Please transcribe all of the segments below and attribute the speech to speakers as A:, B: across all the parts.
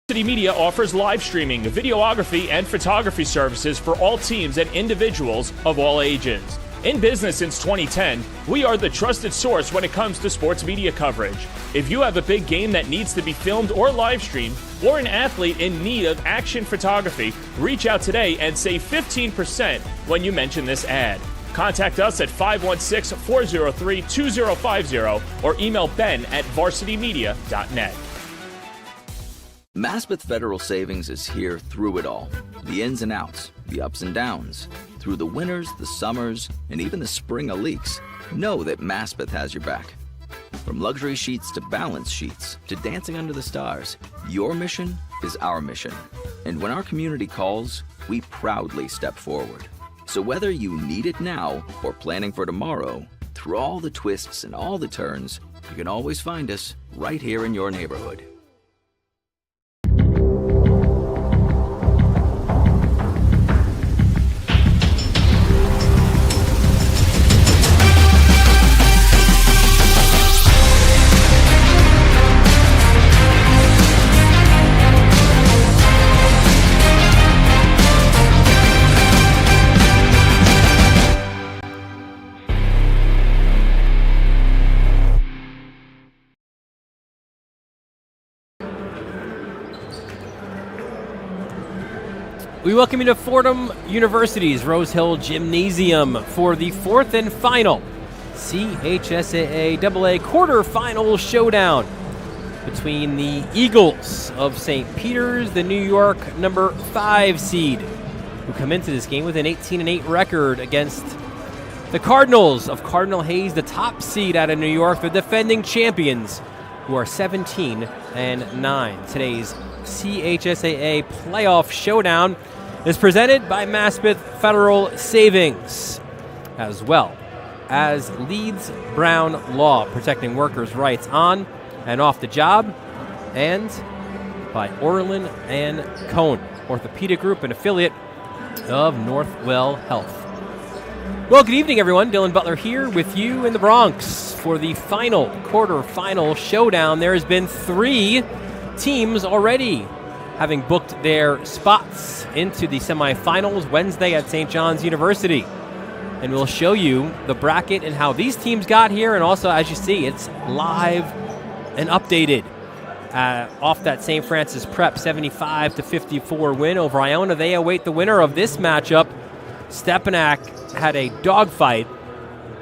A: Varsity Media offers live streaming, videography, and photography services for all teams and individuals of all ages. In business since 2010, we are the trusted source when it comes to sports media coverage. If you have a big game that needs to be filmed or live streamed, or an athlete in need of action photography, reach out today and save 15% when you mention this ad. Contact us at 516-403-2050 or email ben@varsitymedia.net.
B: Maspeth Federal Savings is here through it all. The ins and outs, the ups and downs. Through the winters, the summers, and even the spring of leaks. Know that Maspeth has your back. From luxury sheets to balance sheets to dancing under the stars, your mission is our mission. And when our community calls, we proudly step forward. So whether you need it now or planning for tomorrow, through all the twists and all the turns, you can always find us right here in your neighborhood.
C: We welcome you to Fordham University's Rose Hill Gymnasium for the fourth and final CHSAA AA quarterfinal showdown between the Eagles of St. Peter's, the New York number 5 seed, who come into this game with an 18-8 record against the Cardinals of Cardinal Hayes, the top seed out of New York, the defending champions, who are 17-9. Today's CHSAA playoff showdown is presented by Maspeth Federal Savings, as well as Leeds Brown Law, protecting workers' rights on and off the job, and by Orlin and Cohn, orthopedic group and affiliate of Northwell Health. Well, good evening, everyone. Dylan Butler here with you in the Bronx for the final quarterfinal showdown. There has been 3 teams already having booked their spots into the semifinals Wednesday at St. John's University. And we'll show you the bracket and how these teams got here, and also, as you see, it's live and updated. Off that St. Francis Prep 75-54 win over Iona, they await the winner of this matchup. Stepanak had a dogfight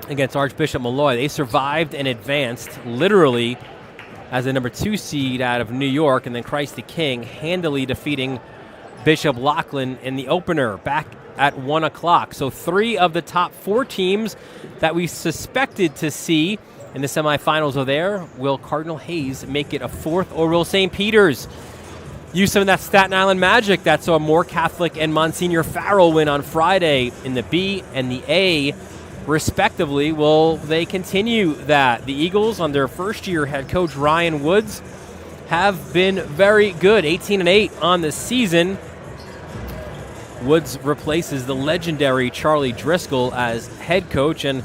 C: against Archbishop Malloy. They survived and advanced, literally, as the number 2 seed out of New York, and then Christ the King handily defeating Bishop Lachlan in the opener back at 1 o'clock. So 3 of the top 4 teams that we suspected to see in the semifinals are there. Will Cardinal Hayes make it a 4th, or will St. Peter's use some of that Staten Island magic that saw Moore Catholic and Monsignor Farrell win on Friday in the B and the A, respectively? Will they continue that? The Eagles, under first-year head coach Ryan Woods, have been very good, 18-8 on the season. Woods replaces the legendary Charlie Driscoll as head coach, and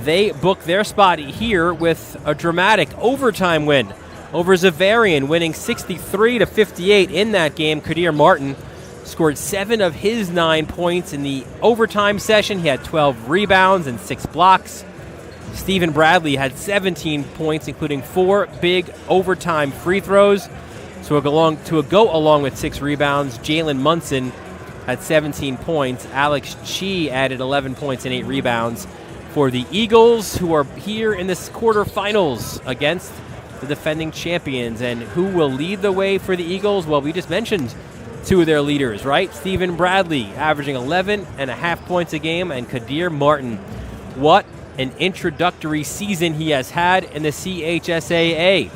C: they book their spot here with a dramatic overtime win over Zavarian, winning 63-58 in that game. Kadir Martin scored 7 of his 9 points in the overtime session. He had 12 rebounds and 6 blocks. Stephen Bradley had 17 points, including 4 big overtime free throws. So to go along with 6 rebounds, Jalen Munson had 17 points. Alex Chi added 11 points and 8 rebounds for the Eagles, who are here in the quarterfinals against the defending champions. And who will lead the way for the Eagles? Well, we just mentioned 2 of their leaders, right? Stephen Bradley averaging 11.5 points a game, and Kadir Martin. What an introductory season he has had in the CHSAA.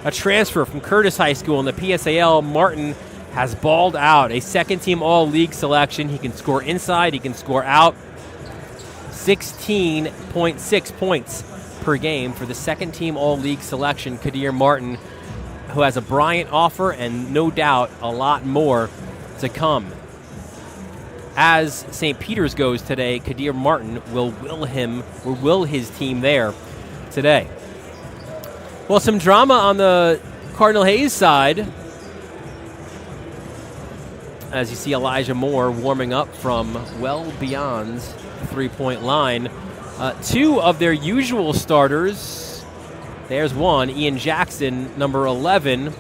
C: A transfer from Curtis High School in the PSAL, Martin has balled out. A second-team All-League selection. He can score inside, he can score out. 16.6 points per game for the second-team All-League selection, Kadir Martin, who has a Bryant offer and no doubt a lot more to come. As St. Peter's goes today, Kadir Martin will will his team there today. Well, some drama on the Cardinal Hayes side. as you see Elijah Moore warming up from well beyond the three-point line. Two of their usual starters, there's one, Ian Jackson, number 11,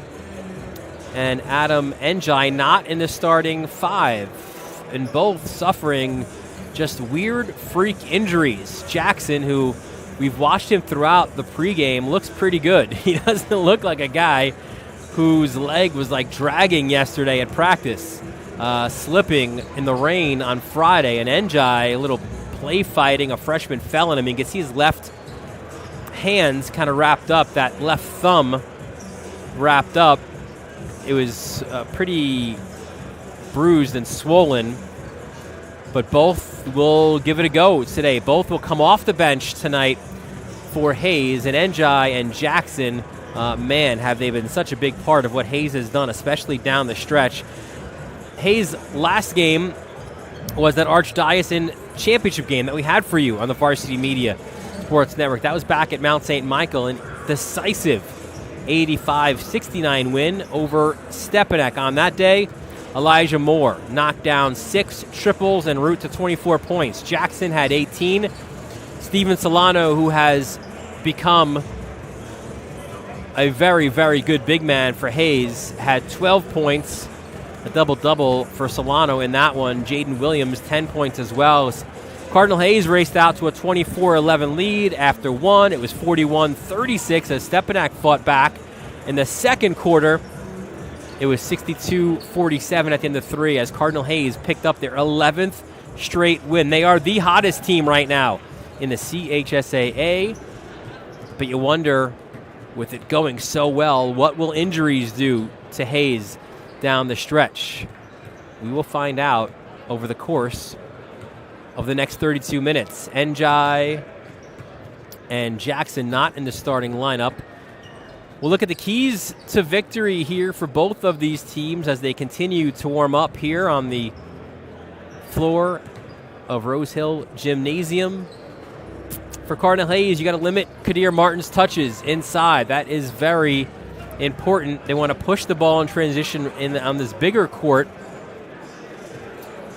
C: and Adam Njai not in the starting five, and both suffering just weird freak injuries. Jackson, who we've watched him throughout the pregame, looks pretty good. He doesn't look like a guy whose leg was like dragging yesterday at practice, slipping in the rain on Friday. And Njai, a little play fighting, a freshman fell on him. You can see his left hands kind of wrapped up, that left thumb wrapped up. It was pretty bruised and swollen, but both will give it a go today. Both will come off the bench tonight for Hayes. And Njai and Jackson, man, have they been such a big part of what Hayes has done, especially down the stretch. Hayes' last game was that Archdiocese championship game that we had for you on the Varsity Media Sports Network. That was back at Mount St. Michael, and decisive 85-69 win over Stepanek. On that day, Elijah Moore knocked down 6 triples en route to 24 points. Jackson had 18. Steven Solano, who has become a very, very good big man for Hayes, had 12 points, a double-double for Solano in that one. Jaden Williams, 10 points as well. Cardinal Hayes raced out to a 24-11 lead after one. It was 41-36 as Stepanek fought back. In the second quarter, it was 62-47 at the end of three as Cardinal Hayes picked up their 11th straight win. They are the hottest team right now in the CHSAA, but you wonder, with it going so well, what will injuries do to Hayes down the stretch? We will find out over the course of the next 32 minutes. Njai and Jackson not in the starting lineup. We'll look at the keys to victory here for both of these teams as they continue to warm up here on the floor of Rose Hill Gymnasium. For Cardinal Hayes, you got to limit Kadir Martin's touches inside. That is very important. They want to push the ball in transition on this bigger court.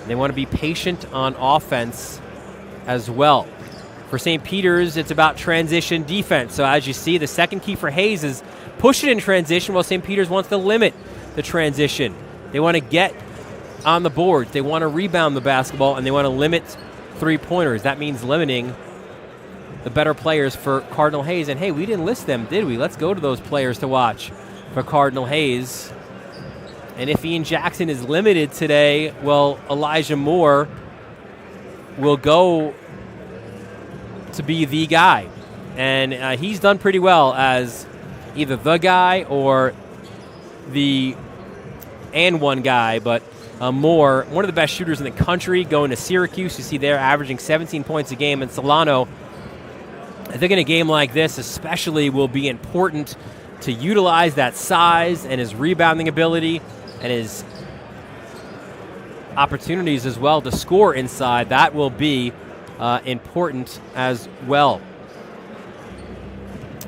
C: They want to be patient on offense as well. For St. Peter's, it's about transition defense. So as you see, the second key for Hayes is push it in transition, while St. Peter's wants to limit the transition. They want to get on the board. They want to rebound the basketball, and they want to limit three-pointers. That means limiting the better players for Cardinal Hayes. And, hey, we didn't list them, did we? Let's go to those players to watch for Cardinal Hayes. And if Ian Jackson is limited today, well, Elijah Moore will go to be the guy. And he's done pretty well as either the guy or the and one guy. But Moore, one of the best shooters in the country, going to Syracuse. You see there averaging 17 points a game. And Solano, I think in a game like this especially, will be important to utilize that size and his rebounding ability and his opportunities as well to score inside. That will be important as well.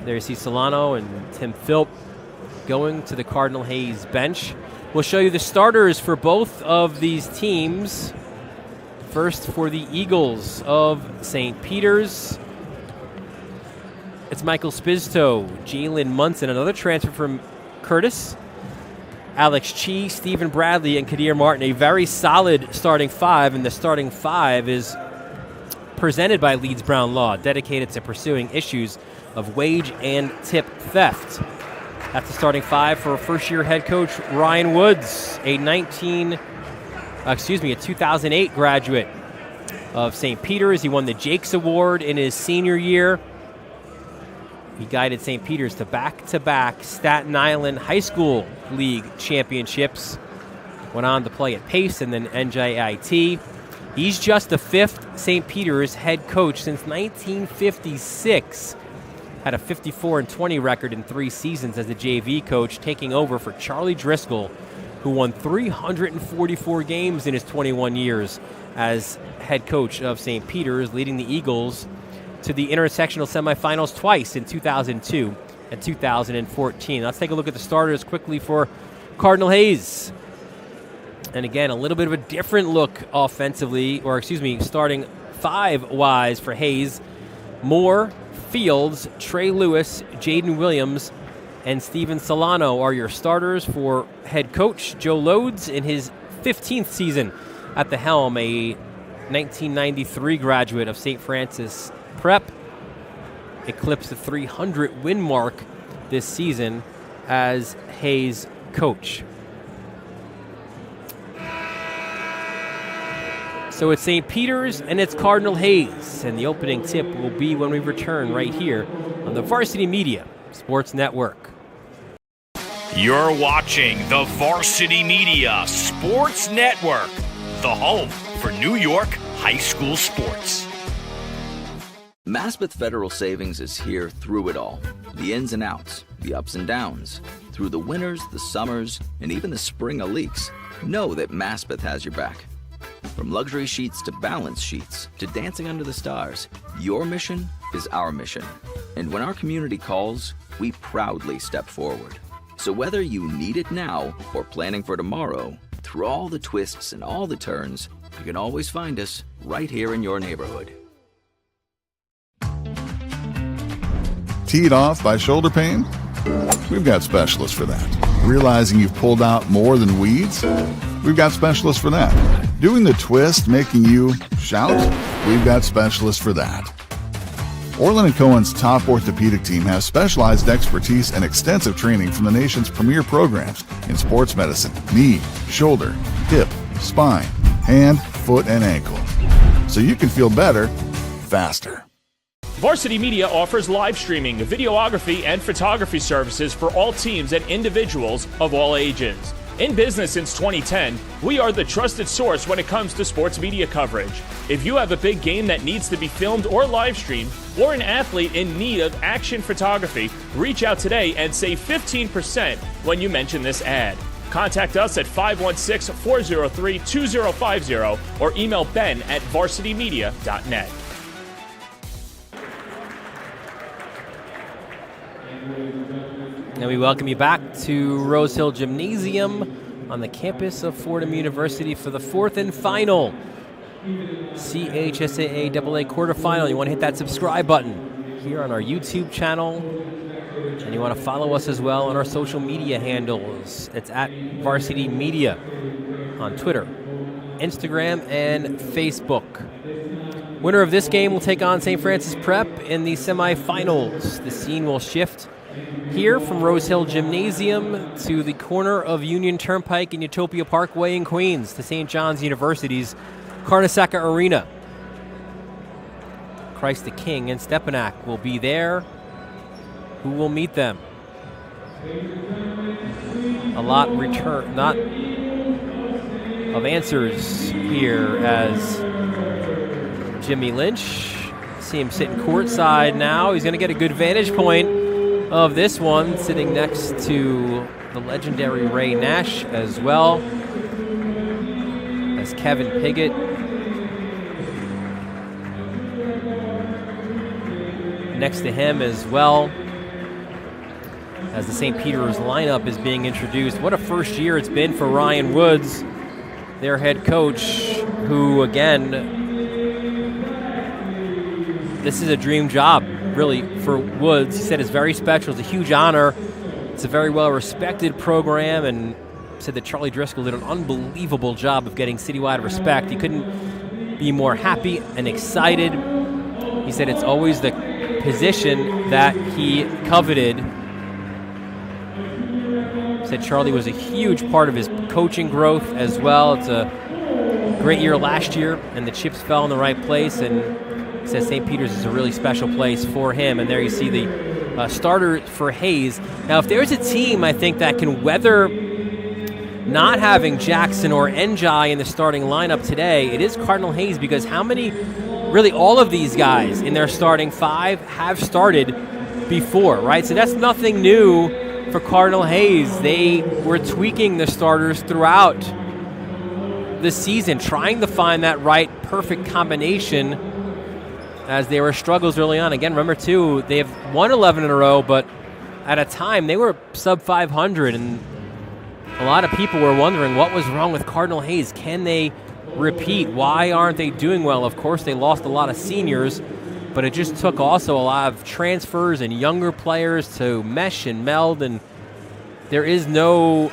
C: There you see Solano and Tim Philp going to the Cardinal Hayes bench. We'll show you the starters for both of these teams. First for the Eagles of St. Peter's, it's Michael Spizto, Jalen Munson, another transfer from Curtis, Alex Chi, Stephen Bradley, and Kadir Martin. A very solid starting five, and the starting five is presented by Leeds Brown Law, dedicated to pursuing issues of wage and tip theft. That's the starting five for first-year head coach Ryan Woods, a 2008 graduate of St. Peter's. He won the Jakes Award in his senior year. He guided St. Peter's to back-to-back Staten Island High School League championships. Went on to play at Pace and then NJIT. He's just the fifth St. Peter's head coach since 1956. Had a 54-20 record in 3 seasons as the JV coach, taking over for Charlie Driscoll, who won 344 games in his 21 years as head coach of St. Peter's, leading the Eagles to the intersectional semifinals twice in 2002 and 2014. Let's take a look at the starters quickly for Cardinal Hayes. And again, a little bit of a different look offensively, starting 5-wise for Hayes. Moore, Fields, Trey Lewis, Jaden Williams, and Steven Solano are your starters for head coach Joe Loads in his 15th season at the helm, a 1993 graduate of St. Francis Prep. Eclipsed the 300 win mark this season as Hayes coach. So it's St. Peter's and it's Cardinal Hayes, and the opening tip will be when we return right here on the Varsity Media Sports Network.
A: You're watching the Varsity Media Sports Network, the home for New York high school sports.
B: Maspeth Federal Savings is here through it all. The ins and outs, the ups and downs. Through the winters, the summers, and even the spring leaks. Know that Maspeth has your back. From luxury sheets to balance sheets to dancing under the stars, your mission is our mission. And when our community calls, we proudly step forward. So whether you need it now or planning for tomorrow, through all the twists and all the turns, you can always find us right here in your neighborhood.
D: Teed off by shoulder pain? We've got specialists for that. Realizing you've pulled out more than weeds? We've got specialists for that. Doing the twist making you shout? We've got specialists for that. Orland & Cohen's top orthopedic team has specialized expertise and extensive training from the nation's premier programs in sports medicine, knee, shoulder, hip, spine, hand, foot, and ankle. So you can feel better, faster.
A: Varsity Media offers live streaming, videography, and photography services for all teams and individuals of all ages. In business since 2010, we are the trusted source when it comes to sports media coverage. If you have a big game that needs to be filmed or live streamed, or an athlete in need of action photography, reach out today and save 15% when you mention this ad. Contact us at 516-403-2050 or email ben@varsitymedia.net.
C: And we welcome you back to Rose Hill Gymnasium on the campus of Fordham University for the fourth and final CHSAA AA quarterfinal. You want to hit that subscribe button here on our YouTube channel, and you want to follow us as well on our social media handles. It's at Varsity Media on Twitter, Instagram, and Facebook. Winner of this game will take on St. Francis Prep in the semifinals. The scene will shift here from Rose Hill Gymnasium to the corner of Union Turnpike and Utopia Parkway in Queens to St. John's University's Carnesecca Arena. Christ the King and Stepanak will be there. Who will meet them? A lot not of answers here as Jimmy Lynch. See him sitting courtside now. He's going to get a good vantage point of this one, sitting next to the legendary Ray Nash as well as Kevin Piggott. Next to him as well as the St. Peter's lineup is being introduced. What a first year it's been for Ryan Woods, their head coach, who again, this is a dream job really for Woods. He said it's very special. It's a huge honor. It's a very well-respected program, and said that Charlie Driscoll did an unbelievable job of getting citywide respect. He couldn't be more happy and excited. He said it's always the position that he coveted. He said Charlie was a huge part of his coaching growth as well. It's a great year last year, and the chips fell in the right place, and says St. Peter's is a really special place for him. And there you see the starter for Hayes. Now, if there's a team, I think, that can weather not having Jackson or Njai in the starting lineup today, it is Cardinal Hayes, because how many, really all of these guys in their starting five have started before, right? So that's nothing new for Cardinal Hayes. They were tweaking the starters throughout the season, trying to find that right perfect combination, as there were struggles early on. Again, remember, too, they have won 11 in a row, but at a time they were sub 500, and A lot of people were wondering what was wrong with Cardinal Hayes. Can they repeat? Why aren't they doing well? Of course, they lost a lot of seniors, but it just took also a lot of transfers and younger players to mesh and meld, and there is no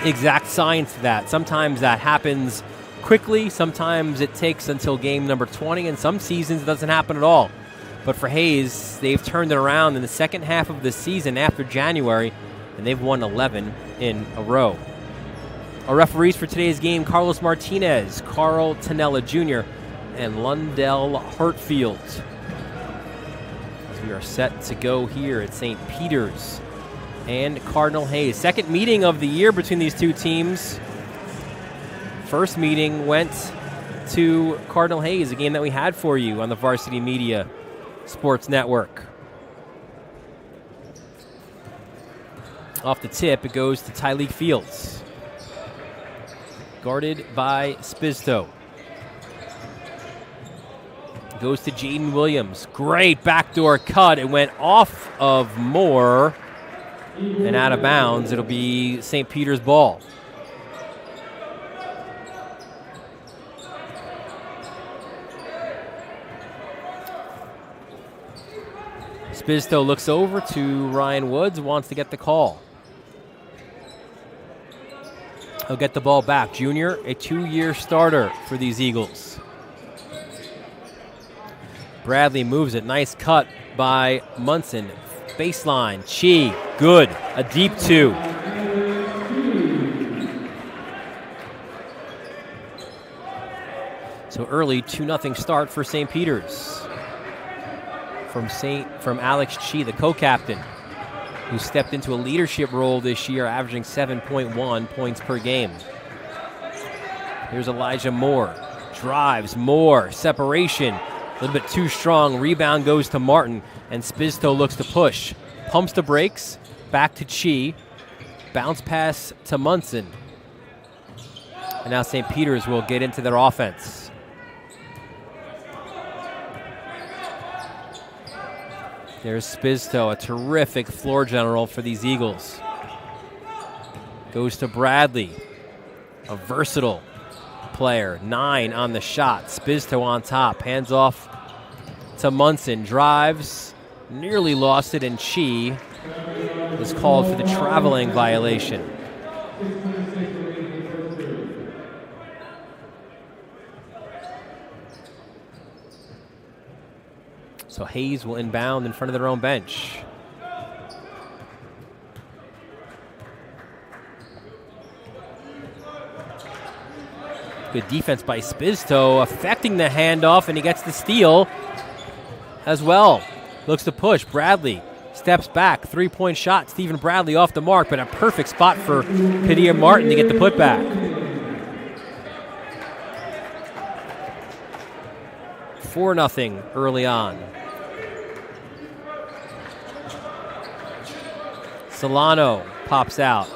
C: exact science to that. Sometimes that happens quickly, sometimes it takes until game number 20, and some seasons it doesn't happen at all. But for Hayes, they've turned it around in the second half of the season after January, and they've won 11 in a row. Our referees for today's game: Carlos Martinez, Carl Tanella Jr., and Lundell Hartfield. As we are set to go here at St. Peter's and Cardinal Hayes. Second meeting of the year between these two teams. First meeting went to Cardinal Hayes, a game that we had for you on the Varsity Media Sports Network. Off the tip, it goes to Tyleek Fields. Guarded by Spisto. Goes to Jaden Williams. Great backdoor cut. It went off of Moore and out of bounds. It'll be St. Peter's ball. Spisto looks over to Ryan Woods, wants to get the call. He'll get the ball back. Junior, a 2-year starter for these Eagles. Bradley moves it. Nice cut by Munson. Baseline. Chi. Good. A deep 2. So early 2-0 start for St. Peter's. From Alex Chi, the co-captain, who stepped into a leadership role this year, averaging 7.1 points per game. Here's Elijah Moore. Drives. Moore. Separation. A little bit too strong. Rebound goes to Martin, and Spisto looks to push. Pumps the brakes. Back to Chi. Bounce pass to Munson. And now St. Peter's will get into their offense. There's Spisto, a terrific floor general for these Eagles. Goes to Bradley, a versatile player. 9 on the shot. Spisto on top. Hands off to Munson. Drives. Nearly lost it, and Chi is called for the traveling violation. So Hayes will inbound in front of their own bench. Good defense by Spisto, affecting the handoff, and he gets the steal as well. Looks to push. Bradley steps back. 3-point shot. Stephen Bradley off the mark, but a perfect spot for Padilla Martin to get the putback. 4-0 early on. Solano pops out.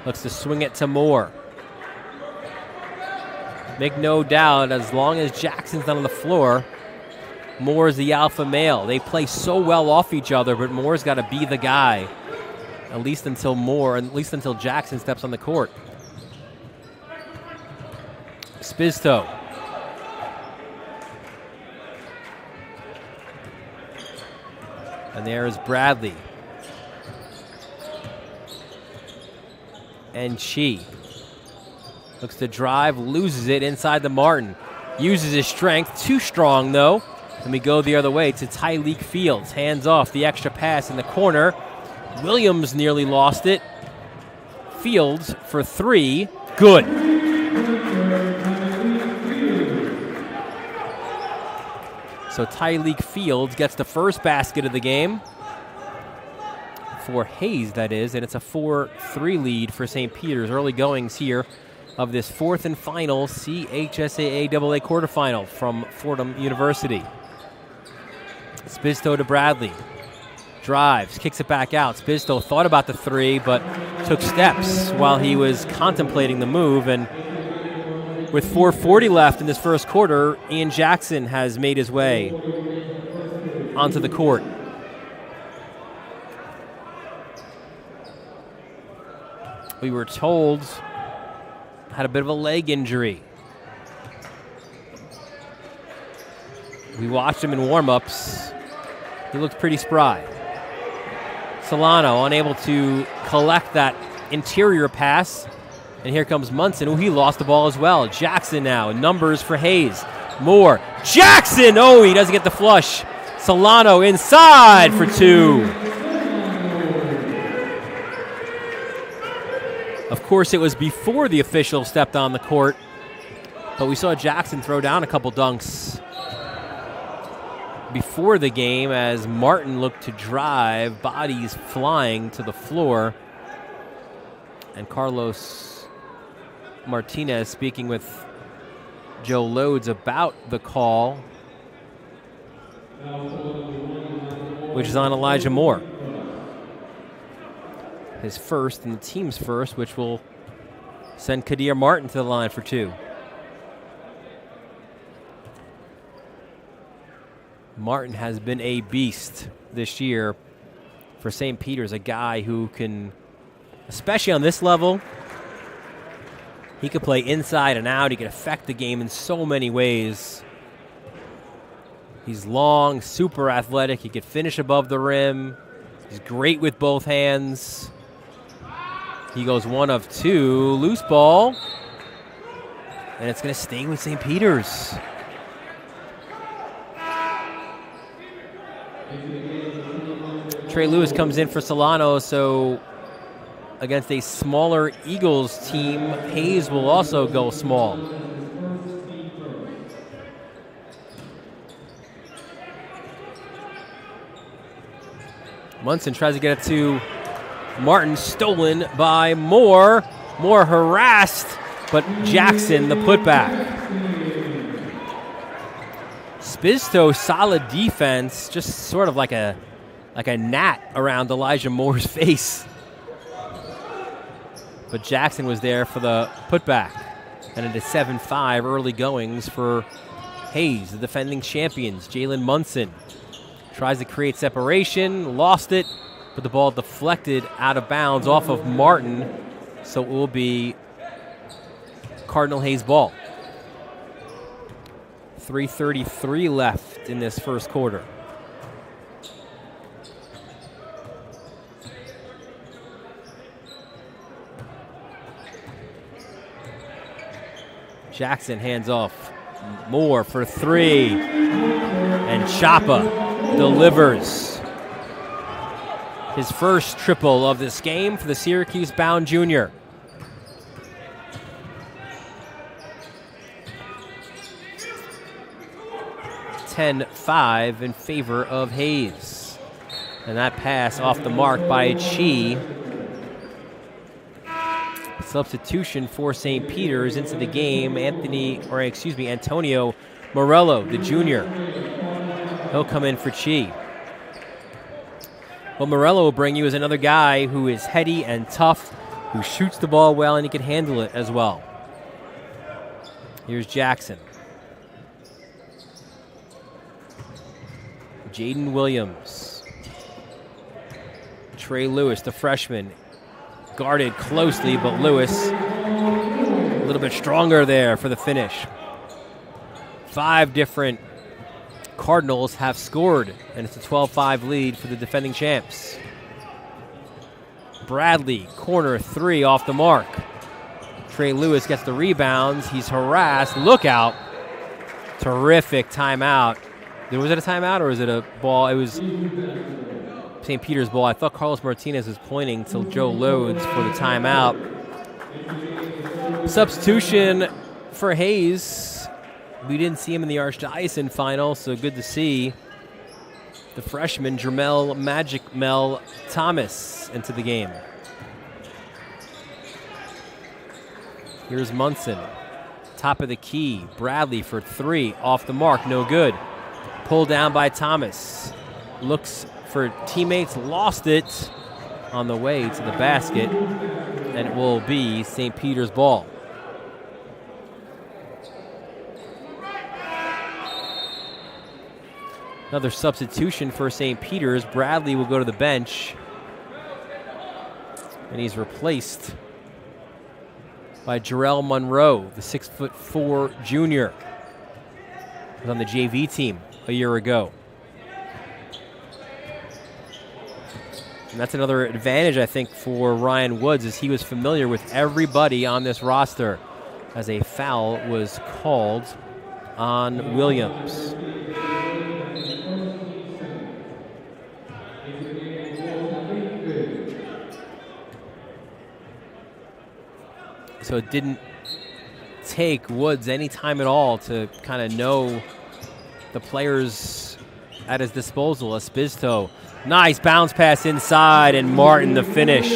C: Looks to swing it to Moore. Make no doubt, as long as Jackson's not on the floor, Moore is the alpha male. They play so well off each other, but Moore's got to be the guy, at least until Jackson steps on the court. Spisto. And there is Bradley. And Chi looks to drive, loses it inside the Martin. Uses his strength, too strong though. Then we go the other way to Tyleek Fields. Hands off, the extra pass in the corner. Williams nearly lost it. Fields for 3, good. So Tyleek Fields gets the first basket of the game. For Hayes, that is, and it's a 4-3 lead for St. Peter's. Early goings here of this fourth and final CHSAA AA quarterfinal from Fordham University. Spisto to Bradley. Drives, kicks it back out. Spisto thought about the 3, but took steps while he was contemplating the move. And with 4:40 left in this first quarter, Ian Jackson has made his way onto the court. we were told, had a bit of a leg injury. We watched him in warm-ups. He looked pretty spry. Solano unable to collect that interior pass. And here comes Munson. He lost the ball as well. Jackson now. Numbers for Hayes. Moore. Jackson! Oh, he doesn't get the flush. Solano inside for 2. Of course, it was before the official stepped on the court. But we saw Jackson throw down a couple dunks before the game as Martin looked to drive, bodies flying to the floor. And Carlos Martinez speaking with Joe Loads about the call, which is on Elijah Moore. His first and the team's first, which will send Kadir Martin to the line for 2. Martin has been a beast this year for St. Peter's, a guy who can, especially on this level, he could play inside and out. He could affect the game in so many ways. He's long, super athletic. He could finish above the rim. He's great with both hands. He goes 1 of 2. Loose ball. And it's going to stay with St. Peter's. Trey Lewis comes in for Solano, so against a smaller Eagles team, Hayes will also go small. Munson tries to get it to Martin, stolen by Moore. Moore harassed, but Jackson the putback. Spisto, solid defense, just sort of like a gnat around Elijah Moore's face. But Jackson was there for the putback. And it is 7-5 early goings for Hayes, the defending champions. Jalen Munson tries to create separation, lost it, but the ball deflected out of bounds off of Martin. So it will be Cardinal Hayes ball. 3:33 left in this first quarter. Jackson hands off. Moore for 3. And Chapa delivers his first triple of this game for the Syracuse-bound junior. (10-5) in favor of Hayes. And that pass off the mark by Chi. Substitution for St. Peter's into the game. Antonio Morello, the junior. He'll come in for Chi. What Morello will bring you is another guy who is heady and tough, who shoots the ball well, and he can handle it as well. Here's Jackson. Jaden Williams. Trey Lewis, the freshman, guarded closely, but Lewis a little bit stronger there for the finish. 5 different Cardinals have scored, and it's a 12-5 lead for the defending champs. Bradley, corner 3 off the mark. Trey Lewis gets the rebounds. He's harassed. Look out. Terrific timeout. Was it a timeout or was it a ball? It was St. Peter's ball. I thought Carlos Martinez was pointing to Joe Loads for the timeout. Substitution for Hayes. We didn't see him in the Archdiocese final, so good to see the freshman Jermel Magic Mel Thomas into the game. Here's Munson. Top of the key. Bradley for 3. Off the mark. No good. Pulled down by Thomas. Looks for teammates. Lost it on the way to the basket. And it will be St. Peter's ball. Another substitution for St. Peter's. Bradley will go to the bench. And he's replaced by Jarrell Monroe, the 6'4" junior. He was on the JV team a year ago. And that's another advantage, I think, for Ryan Woods, as he was familiar with everybody on this roster, as a foul was called on Williams. So it didn't take Woods any time at all to kind of know the players at his disposal. Esposito, nice bounce pass inside, and Martin the finish.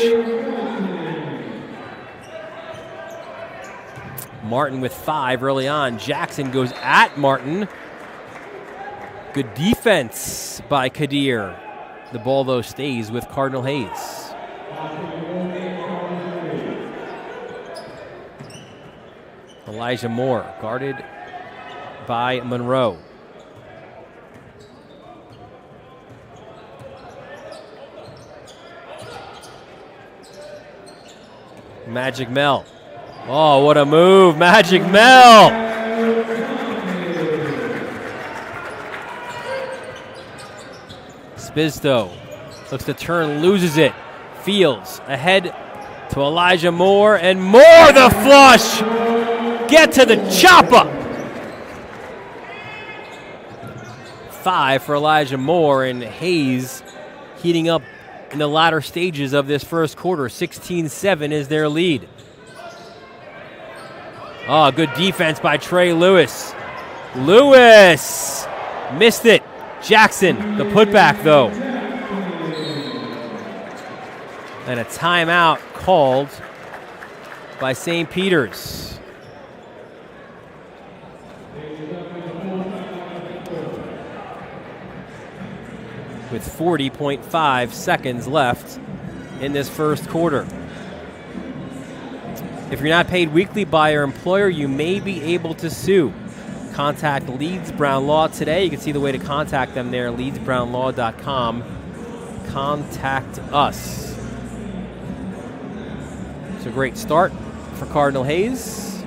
C: Martin with 5 early on. Jackson goes at Martin. Good defense by Kadir. The ball, though, stays with Cardinal Hayes. Elijah Moore guarded by Monroe. Magic Mel. Oh, what a move, Magic Mel! Spizdo looks to turn, loses it. Fields ahead to Elijah Moore, and Moore the flush! Get to the chopper! 5 for Elijah Moore, and Hayes heating up in the latter stages of this first quarter. 16-7 is their lead. Oh, good defense by Trey Lewis. Lewis missed it. Jackson, the putback, though. And a timeout called by St. Peter's. With 40.5 seconds left in this first quarter. If you're not paid weekly by your employer, you may be able to sue. Contact Leeds Brown Law today. You can see the way to contact them there, leedsbrownlaw.com. Contact us. It's a great start for Cardinal Hayes.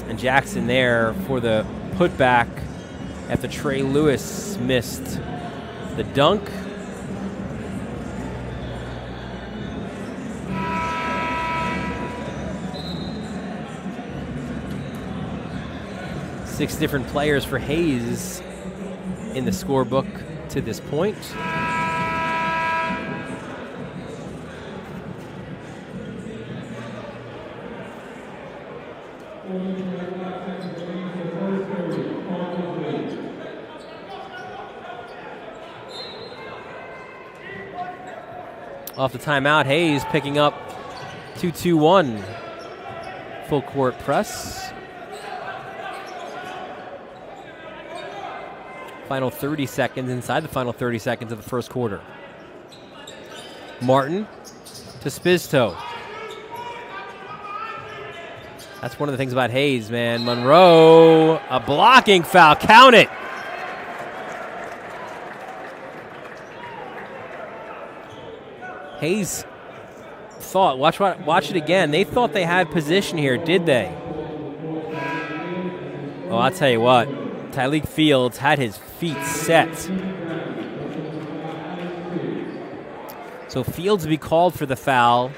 C: And Jackson there for the putback after Trey Lewis missed the dunk. Six different players for Hayes in the scorebook to this point. Off the timeout, Hayes picking up 2-2-1 full court press. Final 30 seconds, inside the final 30 seconds of the first quarter. Martin to Spizto. That's one of the things about Hayes, man. Monroe, a blocking foul, count it. Hayes thought, watch it again. They thought they had position here, did they? Oh, I'll tell you what. Tyleik Fields had his feet set. So Fields will be called for the foul.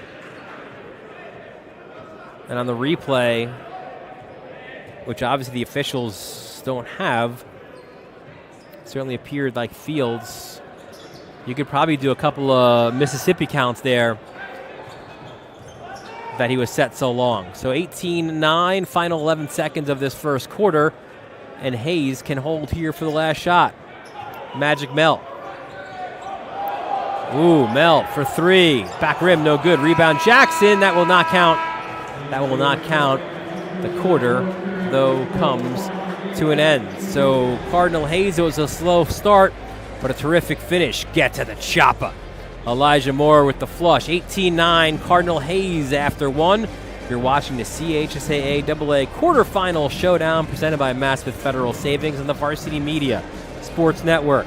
C: And on the replay, which obviously the officials don't have, certainly appeared like Fields. You could probably do a couple of Mississippi counts there that he was set so long. So 18-9, final 11 seconds of this first quarter. And Hayes can hold here for the last shot. Magic Mel. Ooh, Mel for 3. Back rim, no good. Rebound Jackson. That will not count. That will not count. The quarter, though, comes to an end. So Cardinal Hayes, it was a slow start, but a terrific finish. Get to the chopper. Elijah Moore with the flush. 18-9, Cardinal Hayes after 1. You're watching the CHSAA AA quarterfinal showdown presented by Maspeth Federal Savings and the Varsity Media Sports Network.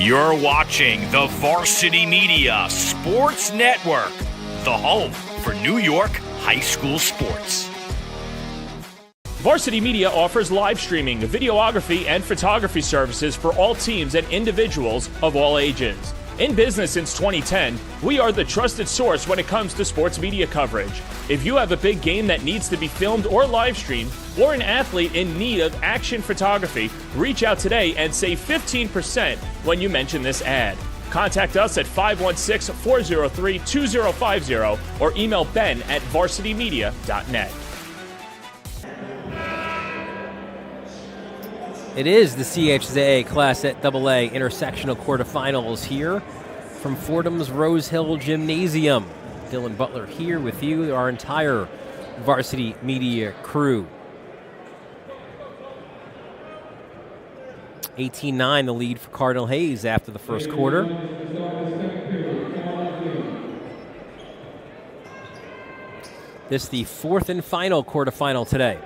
E: You're watching the Varsity Media Sports Network, the home for New York high school sports.
A: Varsity Media offers live streaming, videography, and photography services for all teams and individuals of all ages. In business since 2010, we are the trusted source when it comes to sports media coverage. If you have a big game that needs to be filmed or live streamed, or an athlete in need of action photography, reach out today and save 15% when you mention this ad. Contact us at 516-403-2050 or email ben@varsitymedia.net.
C: It is the CHSAA Class at AA Intersectional Quarterfinals here from Fordham's Rose Hill Gymnasium. Dylan Butler here with you, our entire Varsity Media crew. 18-9 the lead for Cardinal Hayes after the first quarter. This is the fourth and final quarterfinal today.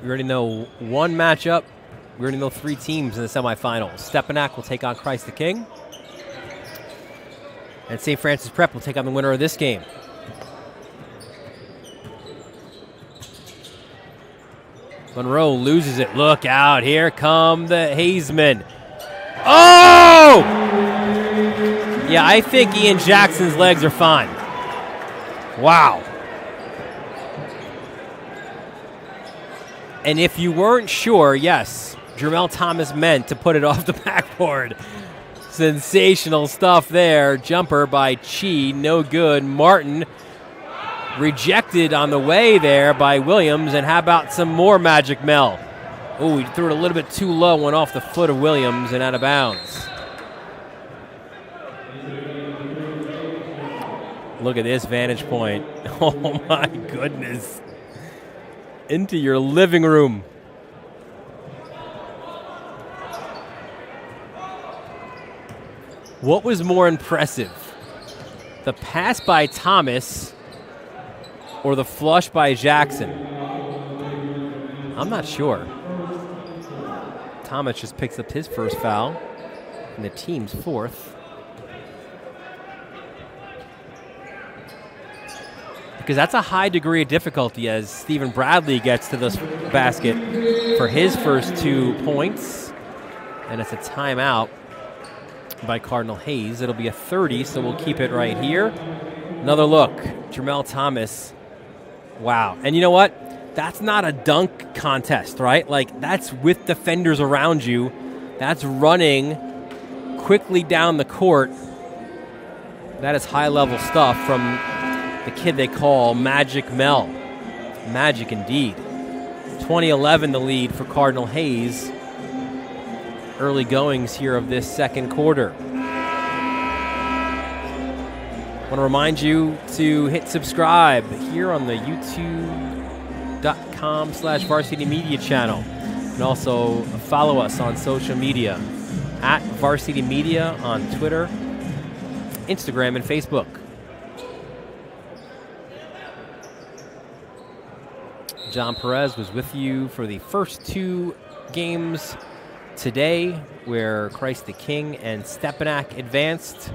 C: We already know one matchup. We already know three teams in the semifinals. Stepanak will take on Christ the King. And St. Francis Prep will take on the winner of this game. Monroe loses it. Look out. Here come the Hayesmen. Oh! Yeah, I think Ian Jackson's legs are fine. Wow. And if you weren't sure, yes, Jermel Thomas meant to put it off the backboard. Sensational stuff there. Jumper by Chi, no good. Martin rejected on the way there by Williams. And how about some more Magic Mel? Oh, he threw it a little bit too low, went off the foot of Williams and out of bounds. Look at this vantage point. Oh my goodness. Into your living room. What was more impressive? The pass by Thomas or the flush by Jackson? I'm not sure. Thomas just picks up his first foul and the team's fourth. Because that's a high degree of difficulty as Stephen Bradley gets to this basket for his first 2 points. And it's a timeout by Cardinal Hayes. It'll be a 30, so we'll keep it right here. Another look. Jermel Thomas. Wow. And you know what? That's not a dunk contest, right? Like, that's with defenders around you. That's running quickly down the court. That is high-level stuff from the kid they call Magic Mel. Magic indeed. 20-11 the lead for Cardinal Hayes. Early goings here of this second quarter. I want to remind you to hit subscribe here on the youtube.com/Varsity Media channel. And also follow us on social media at Varsity Media on Twitter, Instagram, and Facebook. John Perez was with you for the first 2 games today, where Christ the King and Stepanak advanced.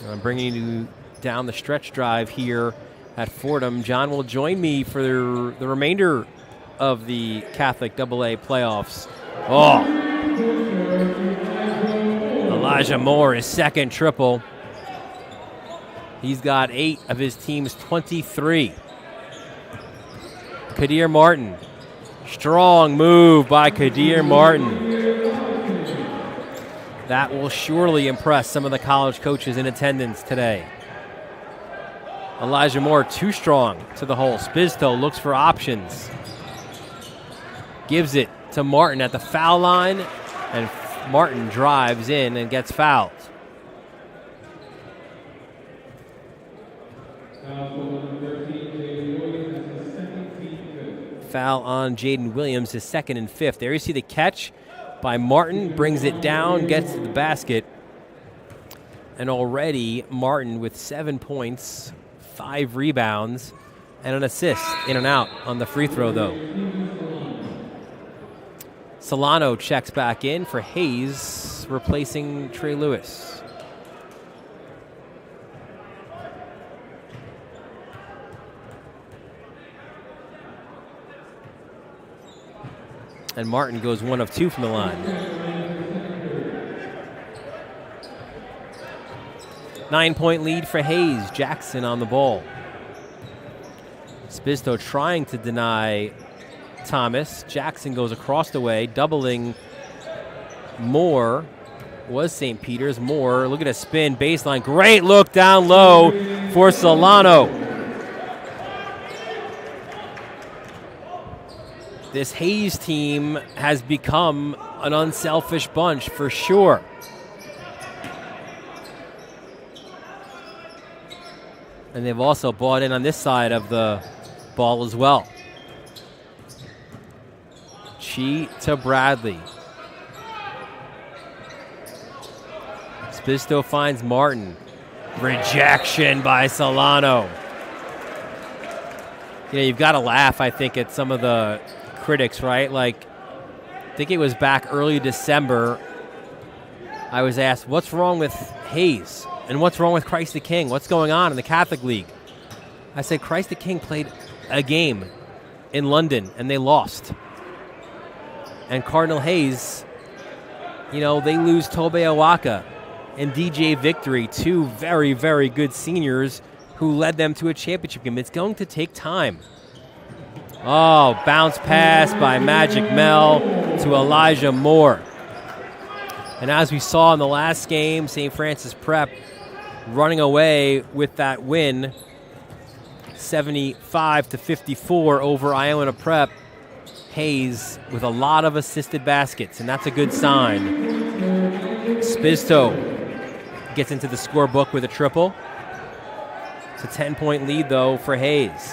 C: I'm bringing you down the stretch drive here at Fordham. John will join me for the remainder of the Catholic AA playoffs. Oh! Elijah Moore, his second triple. He's got 8 of his team's 23. Kadir Martin. Strong move by Kadir Martin. That will surely impress some of the college coaches in attendance today. Elijah Moore too strong to the hole. Spizto looks for options. Gives it to Martin at the foul line, and Martin drives in and gets fouled. Foul on Jaden Williams, his second and fifth. There you see the catch by Martin, brings it down, gets to the basket. And already Martin with 7 points, 5 rebounds, and an assist. In and out on the free throw, though. Solano checks back in for Hayes, replacing Trey Lewis. And Martin goes 1 of 2 from the line. 9-point lead for Hayes. Jackson on the ball. Spisto trying to deny Thomas. Jackson goes across the way, doubling Moore. Was St. Peter's. Moore, look at a spin, baseline. Great look down low for Solano. This Hayes team has become an unselfish bunch for sure. And they've also bought in on this side of the ball as well. Chi to Bradley. Spisto finds Martin. Rejection by Solano. You know, you've got to laugh, I think, at some of the critics, right? Like, I think it was back early December, I was asked, what's wrong with Hayes? And what's wrong with Christ the King? What's going on in the Catholic League? I said, Christ the King played a game in London, and they lost. And Cardinal Hayes, you know, they lose Tobe Awaka and DJ Victory, 2 very, very good seniors who led them to a championship game. It's going to take time. Oh, bounce pass by Magic Mel to Elijah Moore. And as we saw in the last game, St. Francis Prep running away with that win, 75-54 over Iona Prep. Hayes with a lot of assisted baskets, and that's a good sign. Spisto gets into the scorebook with a triple. It's a 10-point lead, though, for Hayes.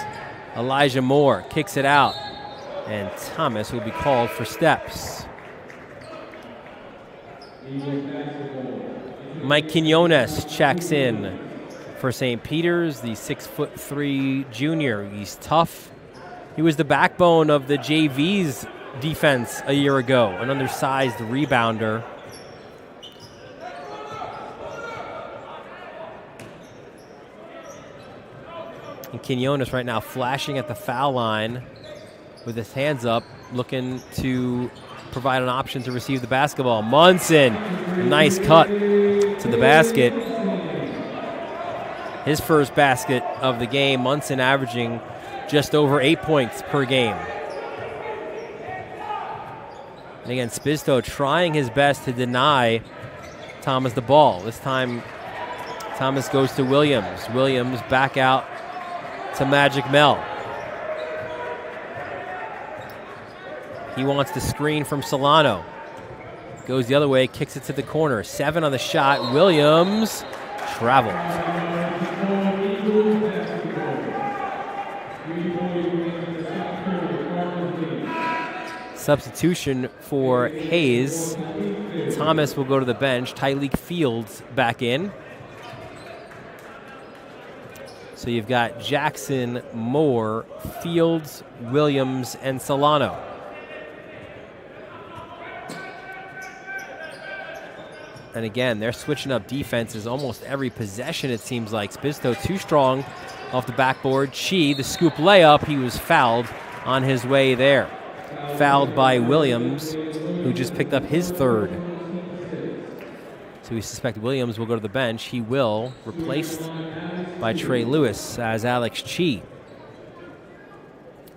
C: Elijah Moore kicks it out, and Thomas will be called for steps. Mike Quinones checks in for St. Peter's, the 6'3" junior. He's tough. He was the backbone of the JV's defense a year ago, an undersized rebounder. And Quinones right now flashing at the foul line with his hands up, looking to provide an option to receive the basketball. Munson, nice cut to the basket. His first basket of the game. Munson averaging just over 8 points per game. And again, Spisto trying his best to deny Thomas the ball. This time, Thomas goes to Williams. Williams back out to Magic Mel. He wants the screen from Solano. Goes the other way, kicks it to the corner. 7 on the shot. Williams traveled. Substitution for Hayes. Thomas will go to the bench. Tyleek Fields back in. So you've got Jackson, Moore, Fields, Williams, and Solano. And again, they're switching up defenses almost every possession, it seems like. Spisto too strong off the backboard. Chi, the scoop layup, he was fouled on his way there. Fouled by Williams, who just picked up his third. So we suspect Williams will go to the bench. He will, replaced by Trey Lewis, as Alex Chi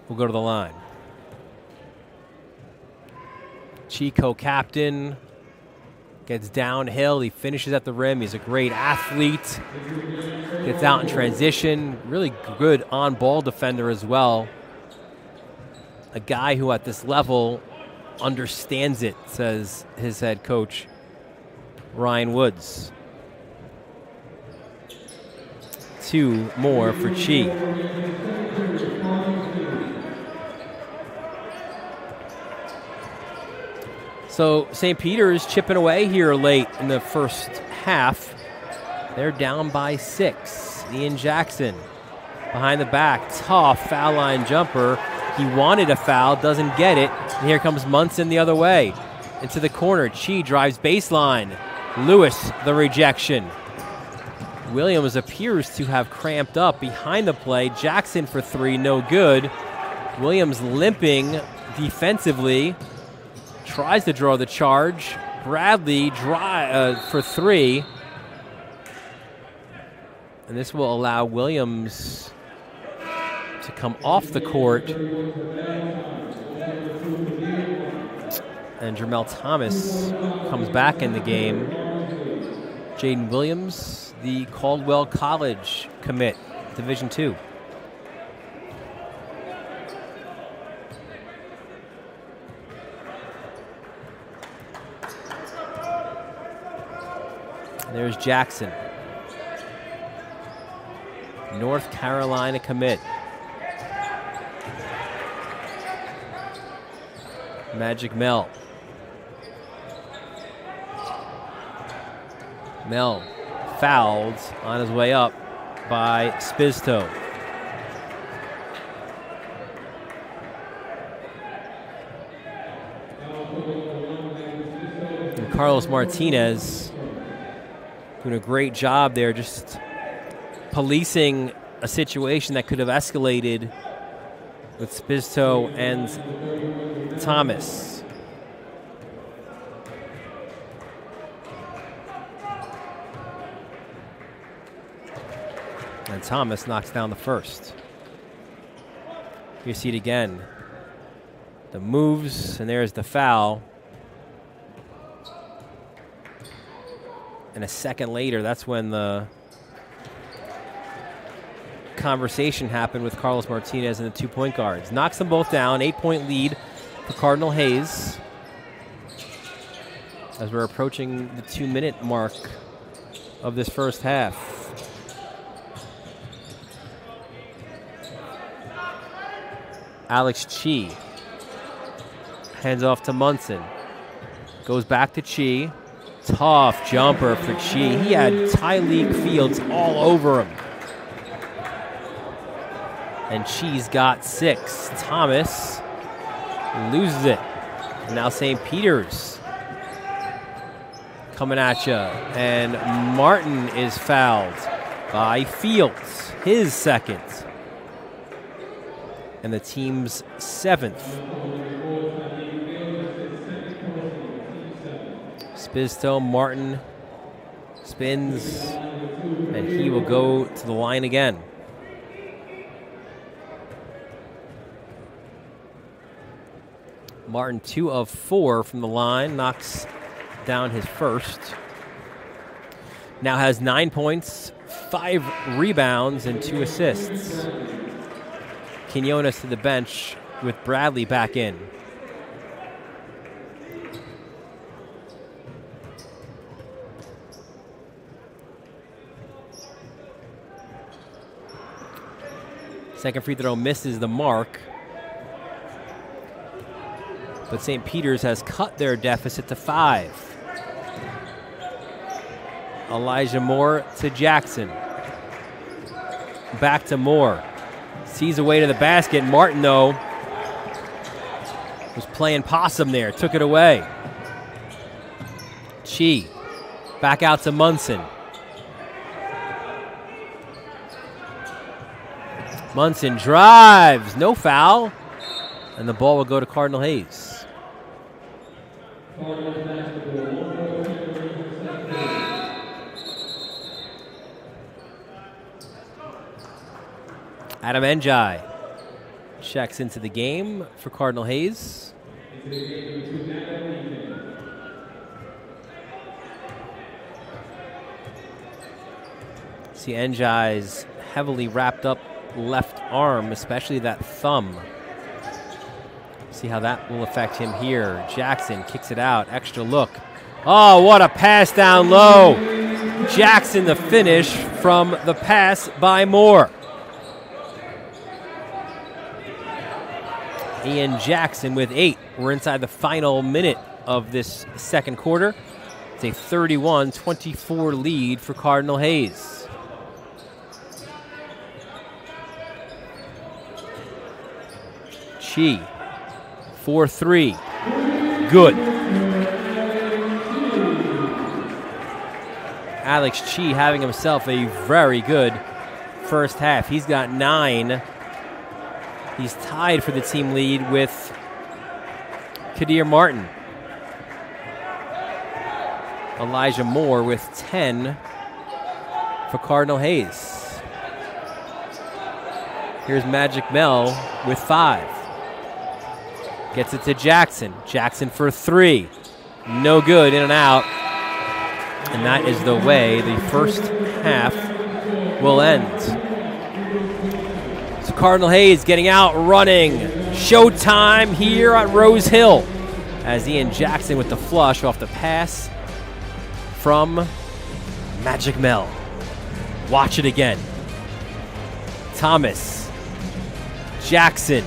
C: will go to the line. Chi, co-captain, gets downhill. He finishes at the rim. He's a great athlete. Gets out in transition. Really good on-ball defender as well. A guy who at this level understands it, says his head coach, Ryan Woods. 2 more for Chi. So St. Peter's chipping away here late in the first half. They're down by 6. Ian Jackson behind the back. Tough foul line jumper. He wanted a foul, doesn't get it. And here comes Munson the other way. Into the corner. Chi drives baseline. Lewis, the rejection. Williams appears to have cramped up behind the play. Jackson for three, no good. Williams limping defensively. Tries to draw the charge. Bradley for three. And this will allow Williams to come off the court. And Jermel Thomas comes back in the game. Jaden Williams, the Caldwell College commit, Division II. There's Jackson. North Carolina commit. Magic Mel. Mel fouled on his way up by Spizto. And Carlos Martinez doing a great job there, just policing a situation that could have escalated with Spizto and Thomas. And Thomas knocks down the first. You see it again. The moves, and there's the foul. And a second later, that's when the conversation happened with Carlos Martinez and the 2 point guards. Knocks them both down. 8-point lead for Cardinal Hayes. As we're approaching the 2-minute mark of this first half. Alex Chi hands off to Munson. Goes back to Chi. Tough jumper for Chi. He had Tyleek Fields all over him. And Chi's got 6. Thomas loses it. And now St. Peter's coming at you. And Martin is fouled by Fields, his second. And the team's 7th. Spizto, Martin spins, and he will go to the line again. Martin 2 of 4 from the line, knocks down his first. Now has 9 points, 5 rebounds, and 2 assists. Quinones to the bench with Bradley back in. Second free throw misses the mark. But St. Peter's has cut their deficit to 5. Elijah Moore to Jackson. Back to Moore. Sees a way to the basket. Martin, though, was playing possum there. Took it away. Chi. Back out to Munson. Munson drives. No foul. And the ball will go to Cardinal Hayes. Adam Njai checks into the game for Cardinal Hayes. See Njai's heavily wrapped up left arm, especially that thumb. See how that will affect him here. Jackson kicks it out. Extra look. Oh, what a pass down low. Jackson the finish from the pass by Moore. Ian Jackson with 8. We're inside the final minute of this second quarter. It's a 31-24 lead for Cardinal Hayes. Chi for 3. Good. Alex Chi having himself a very good first half. He's got 9. He's tied for the team lead with Kadir Martin. Elijah Moore with 10 for Cardinal Hayes. Here's Magic Mel with 5. Gets it to Jackson. Jackson for 3. No good, in and out. And that is the way the first half will end. So Cardinal Hayes getting out, running. Showtime here at Rose Hill as Ian Jackson with the flush off the pass from Magic Mel. Watch it again. Thomas, Jackson,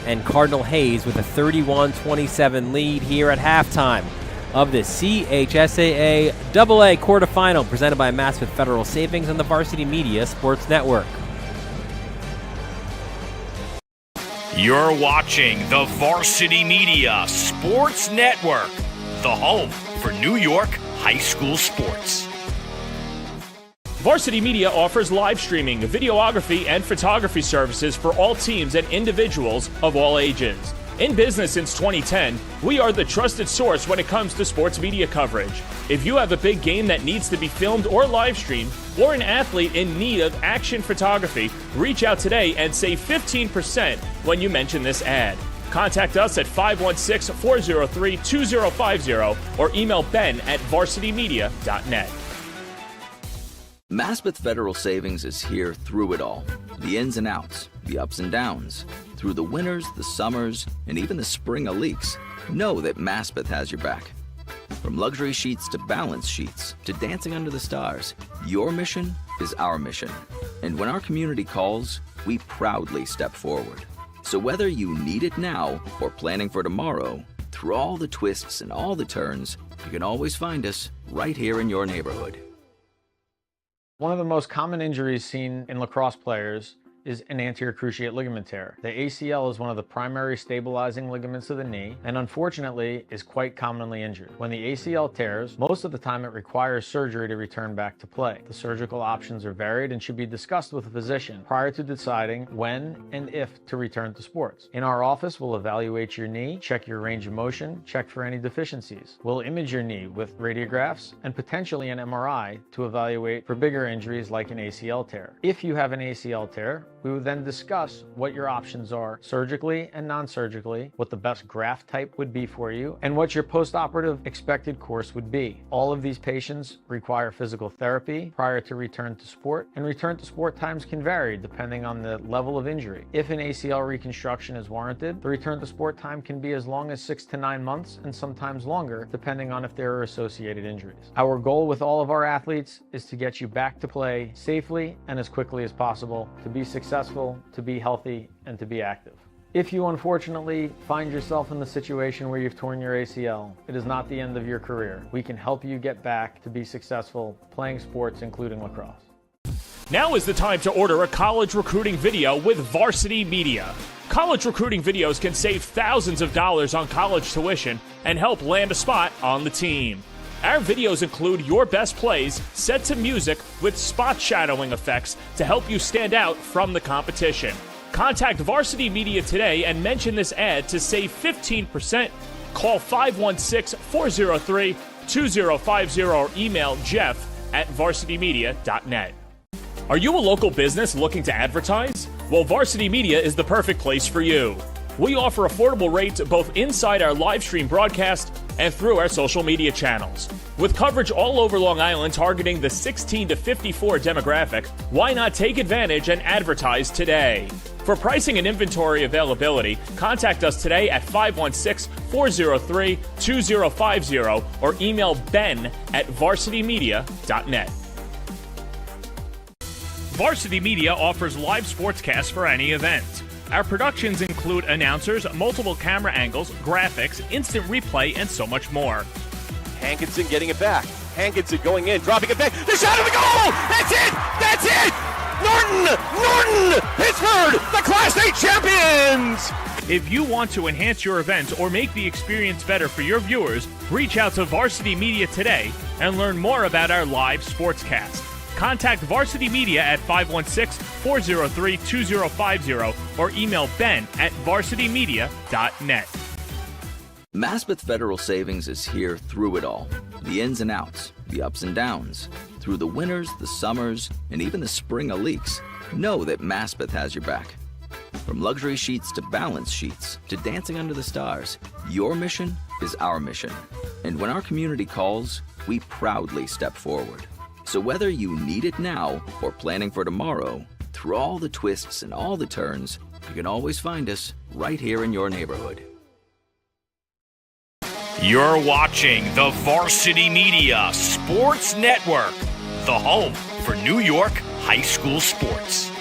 C: and Cardinal Hayes with a 31-27 lead here at halftime of the CHSAA AA quarterfinal presented by Massillon Federal Savings and the Varsity Media Sports Network.
E: You're watching the Varsity Media Sports Network, the home for New York high school sports.
A: Varsity Media offers live streaming, videography, and photography services for all teams and individuals of all ages. In business since 2010, we are the trusted source when it comes to sports media coverage. If you have a big game that needs to be filmed or live streamed, or an athlete in need of action photography, reach out today and save 15% when you mention this ad. Contact us at 516-403-2050 or email ben@varsitymedia.net.
B: Maspeth Federal Savings is here through it all. The ins and outs, the ups and downs. Through the winters, the summers, and even the spring leaks. Know that Maspeth has your back. From luxury sheets to balance sheets to dancing under the stars, your mission is our mission. And when our community calls, we proudly step forward. So whether you need it now or planning for tomorrow, through all the twists and all the turns, you can always find us right here in your neighborhood.
F: One of the most common injuries seen in lacrosse players is an anterior cruciate ligament tear. The ACL is one of the primary stabilizing ligaments of the knee and unfortunately is quite commonly injured. When the ACL tears, most of the time it requires surgery to return back to play. The surgical options are varied and should be discussed with a physician prior to deciding when and if to return to sports. In our office, we'll evaluate your knee, check your range of motion, check for any deficiencies. We'll image your knee with radiographs and potentially an MRI to evaluate for bigger injuries like an ACL tear. If you have an ACL tear, we would then discuss what your options are surgically and non-surgically, what the best graft type would be for you, and what your post-operative expected course would be. All of these patients require physical therapy prior to return to sport, and return to sport times can vary depending on the level of injury. If an ACL reconstruction is warranted, the return to sport time can be as long as 6 to 9 months and sometimes longer depending on if there are associated injuries. Our goal with all of our athletes is to get you back to play safely and as quickly as possible, to be successful, to be healthy, and to be active. If you unfortunately find yourself in the situation where you've torn your ACL, it is not the end of your career. We can help you get back to be successful playing sports, including lacrosse.
A: Now is the time to order a college recruiting video with Varsity Media. College recruiting videos can save thousands of dollars on college tuition and help land a spot on the team. Our videos include your best plays set to music with spot shadowing effects to help you stand out from the competition. Contact Varsity Media today and mention this ad to save 15%. Call 516-403-2050 or email jeff@varsitymedia.net. Are you a local business looking to advertise? Well, Varsity Media is the perfect place for you. We offer affordable rates both inside our live stream broadcast and through our social media channels. With coverage all over Long Island targeting the 16 to 54 demographic, why not take advantage and advertise today? For pricing and inventory availability, contact us today at 516-403-2050 or email ben@varsitymedia.net. Varsity Media offers live sportscasts for any event. Our productions include announcers, multiple camera angles, graphics, instant replay, and so much more.
G: Hankinson getting it back. Hankinson going in, dropping it back. The shot of the goal! That's it! That's it! Norton! Pittsburgh, the Class A champions!
A: If you want to enhance your event or make the experience better for your viewers, reach out to Varsity Media today and learn more about our live sportscast. Contact Varsity Media at 516-403-2050 or email Ben at varsitymedia.net.
B: Maspeth Federal Savings is here through it all. The ins and outs, the ups and downs. Through the winters, the summers, and even the spring of leaks. Know that Maspeth has your back. From luxury sheets to balance sheets to dancing under the stars, your mission is our mission. And when our community calls, we proudly step forward. So whether you need it now or planning for tomorrow, through all the twists and all the turns, you can always find us right here in your neighborhood.
E: You're watching the Varsity Media Sports Network, the home for New York high school sports.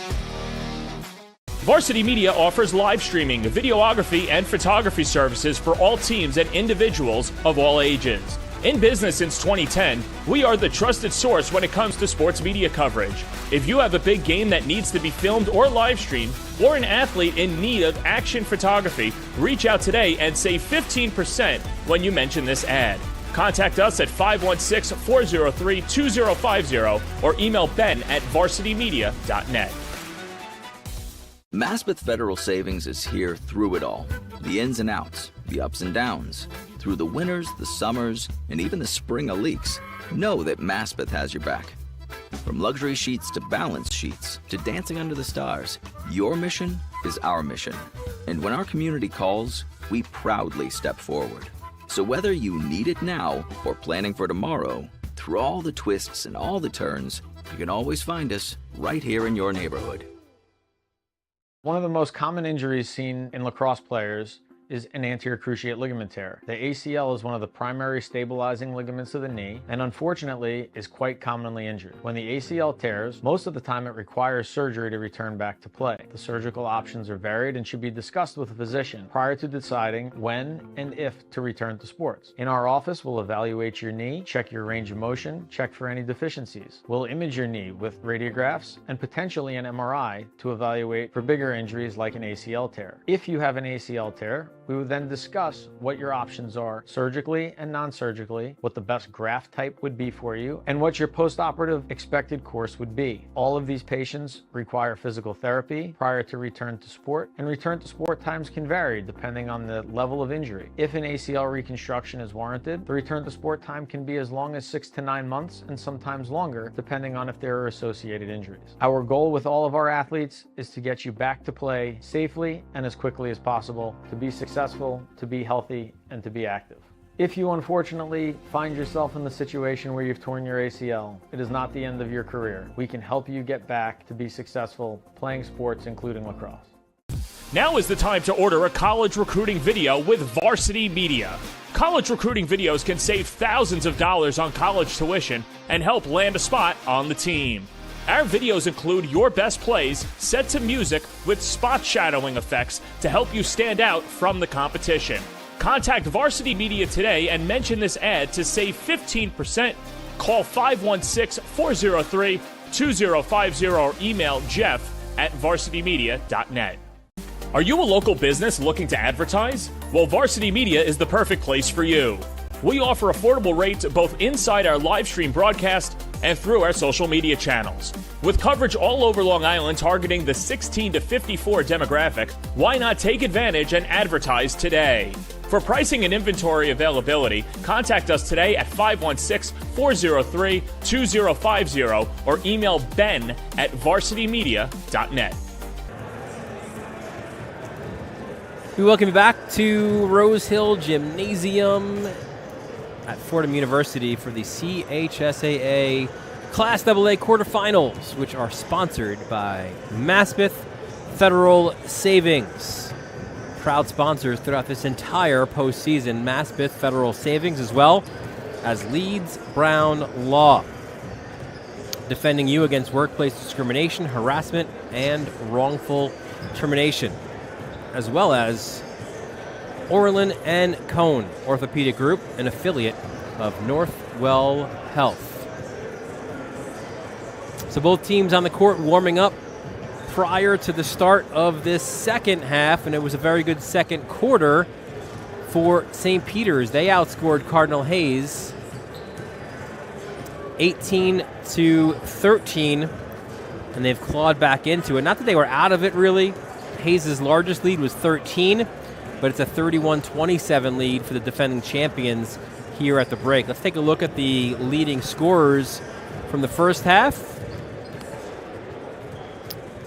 A: Varsity Media offers live streaming, videography, and photography services for all teams and individuals of all ages. In business since 2010, we are the trusted source when it comes to sports media coverage. If you have a big game that needs to be filmed or live streamed, or an athlete in need of action photography, reach out today and save 15% when you mention this ad. Contact us at 516-403-2050 or email Ben at varsitymedia.net.
B: Maspeth Federal Savings is here through it all. The ins and outs, the ups and downs. Through the winters, the summers, and even the spring of leaks. Know that Maspeth has your back. From luxury sheets to balance sheets to dancing under the stars, your mission is our mission. And when our community calls, we proudly step forward. So whether you need it now or planning for tomorrow, through all the twists and all the turns, you can always find us right here in your neighborhood.
F: One of the most common injuries seen in lacrosse players is an anterior cruciate ligament tear. The ACL is one of the primary stabilizing ligaments of the knee and unfortunately is quite commonly injured. When the ACL tears, most of the time it requires surgery to return back to play. The surgical options are varied and should be discussed with a physician prior to deciding when and if to return to sports. In our office, we'll evaluate your knee, check your range of motion, check for any deficiencies. We'll image your knee with radiographs and potentially an MRI to evaluate for bigger injuries like an ACL tear. If you have an ACL tear, we would then discuss what your options are surgically and non-surgically, what the best graft type would be for you, and what your post-operative expected course would be. All of these patients require physical therapy prior to return to sport, and return to sport times can vary depending on the level of injury. If an ACL reconstruction is warranted, the return to sport time can be as long as 6 to 9 months and sometimes longer depending on if there are associated injuries. Our goal with all of our athletes is to get you back to play safely and as quickly as possible, to be successful, to be healthy, and to be active. If you unfortunately find yourself in the situation where you've torn your ACL, it is not the end of your career. We can help you get back to be successful playing sports, including lacrosse.
A: Now is the time to order a college recruiting video with Varsity Media. College recruiting videos can save thousands of dollars on college tuition and help land a spot on the team. Our videos include your best plays set to music with spot shadowing effects to help you stand out from the competition. Contact Varsity Media today and mention this ad to save 15%. Call 516-403-2050 or email Jeff at varsitymedia.net. Are you a local business looking to advertise? Well, Varsity Media is the perfect place for you. We offer affordable rates both inside our live stream broadcast and through our social media channels. With coverage all over Long Island targeting the 16 to 54 demographic, why not take advantage and advertise today? For pricing and inventory availability, contact us today at 516-403-2050 or email Ben at varsitymedia.net.
C: We welcome you back to Rose Hill Gymnasium at Fordham University for the CHSAA Class AA Quarterfinals, which are sponsored by Maspeth Federal Savings. Proud sponsors throughout this entire postseason, Maspeth Federal Savings, as well as Leeds Brown Law, defending you against workplace discrimination, harassment, and wrongful termination, as well as Orlin and Cone Orthopedic Group, an affiliate of Northwell Health. So both teams on the court warming up, prior to the start of this second half, and it was a very good second quarter for St. Peter's. They outscored Cardinal Hayes 18-13, and they've clawed back into it. Not that they were out of it, really. Hayes' largest lead was 13, but it's a 31-27 lead for the defending champions here at the break. Let's take a look at the leading scorers from the first half.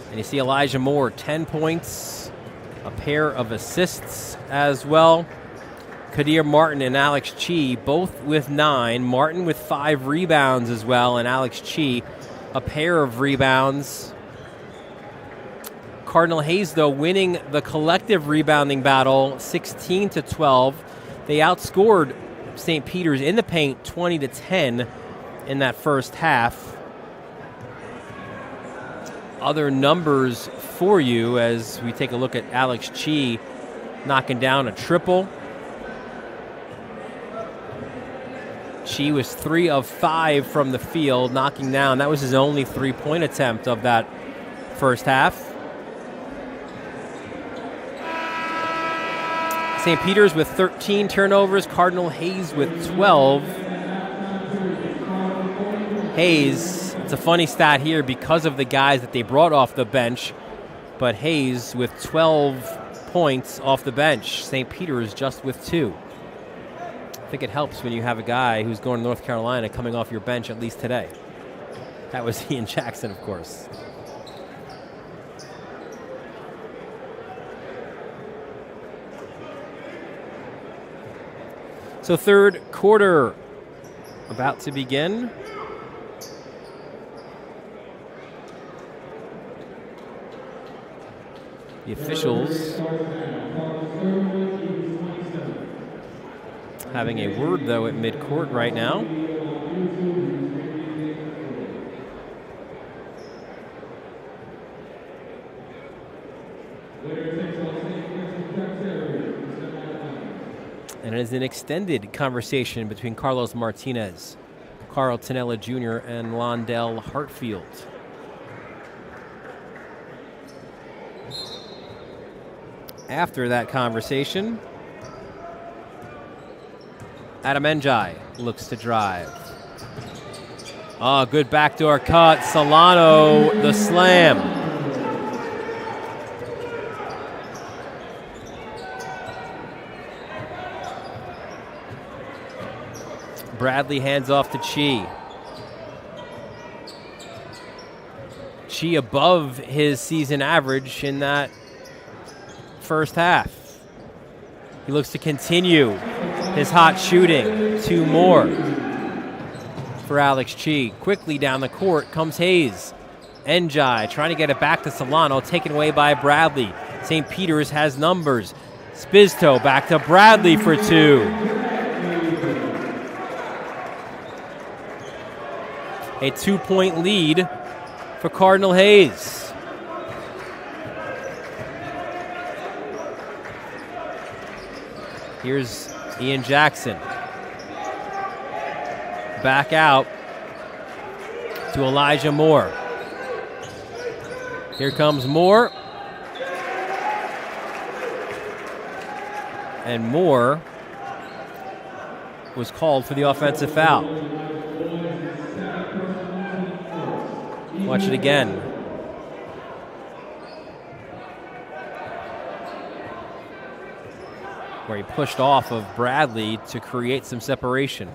C: And you see Elijah Moore, 10 points, a pair of assists as well. Kadir Martin and Alex Chi, both with 9. Martin with 5 rebounds as well, and Alex Chi, a pair of rebounds. Cardinal Hayes, though, winning the collective rebounding battle 16-12. They outscored St. Peter's in the paint 20-10 in that first half. Other numbers for you as we take a look at Alex Chi knocking down a triple. Chi was 3 of 5 from the field, knocking down. That was his only 3-point attempt of that first half. St. Peter's with 13 turnovers, Cardinal Hayes with 12. Hayes, it's a funny stat here because of the guys that they brought off the bench, but Hayes with 12 points off the bench. St. Peter's just with 2. I think it helps when you have a guy who's going to North Carolina coming off your bench at least today. That was Ian Jackson, of course. So third quarter about to begin. The officials having a word, though, at midcourt right now. And it is an extended conversation between Carlos Martinez, Carl Tanella Jr., and Londell Hartfield. After that conversation, Adam Njai looks to drive. Oh, good backdoor cut. Solano, the slam. Bradley hands off to Chi. Chi above his season average in that first half. He looks to continue his hot shooting. 2 more for Alex Chi. Quickly down the court comes Hayes. Njai trying to get it back to Solano, taken away by Bradley. St. Peter's has numbers. Spizto back to Bradley for 2. A 2-point lead for Cardinal Hayes. Here's Ian Jackson. Back out to Elijah Moore. Here comes Moore. And Moore was called for the offensive foul. Watch it again. Where he pushed off of Bradley to create some separation.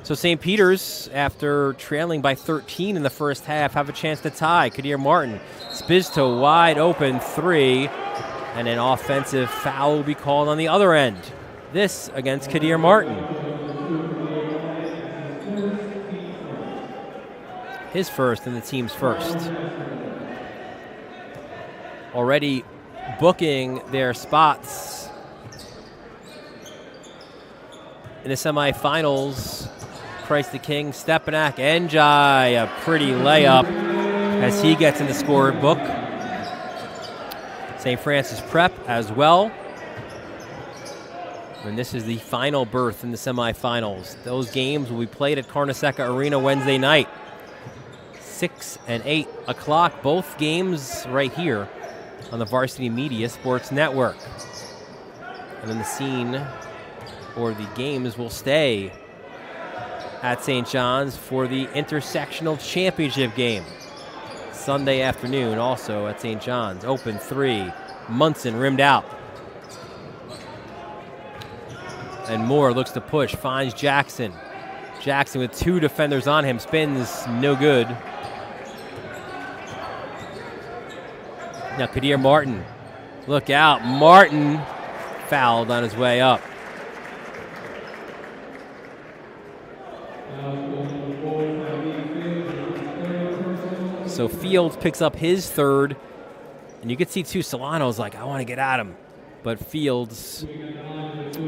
C: So St. Peter's, after trailing by 13 in the first half, have a chance to tie. Kadir Martin, Spizto wide open 3, and an offensive foul will be called on the other end. This against Kadir Martin. His first and the team's first. Already booking their spots in the semifinals. Christ the King, Stepanak, Njai, a pretty layup as he gets in the scorebook. St. Francis Prep as well. And this is the final berth in the semifinals. Those games will be played at Carnesecca Arena Wednesday night. 6 and 8 o'clock. Both games right here on the Varsity Media Sports Network. And then the scene or the games will stay at St. John's for the intersectional championship game. Sunday afternoon also at St. John's. Open 3. Munson rimmed out. And Moore looks to push, finds Jackson. Jackson with 2 defenders on him, spins, no good. Now Kadir Martin, look out. Martin fouled on his way up. So Fields picks up his 3rd. And you could see too, Solano's like, I want to get at him. But Fields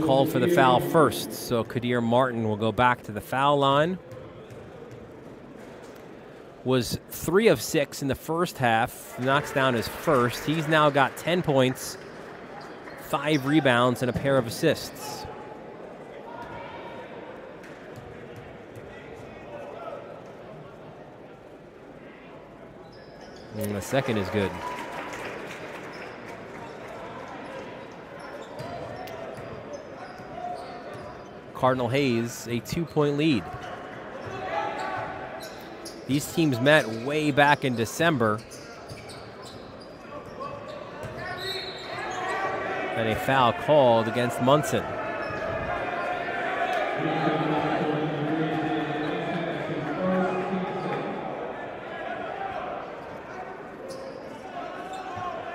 C: called for the foul first. So Kadir Martin will go back to the foul line. Was 3 of 6 in the first half. Knocks down his first. He's now got 10 points, 5 rebounds, and a pair of assists. And the second is good. Cardinal Hayes, a 2-point lead. These teams met way back in December. And a foul called against Munson.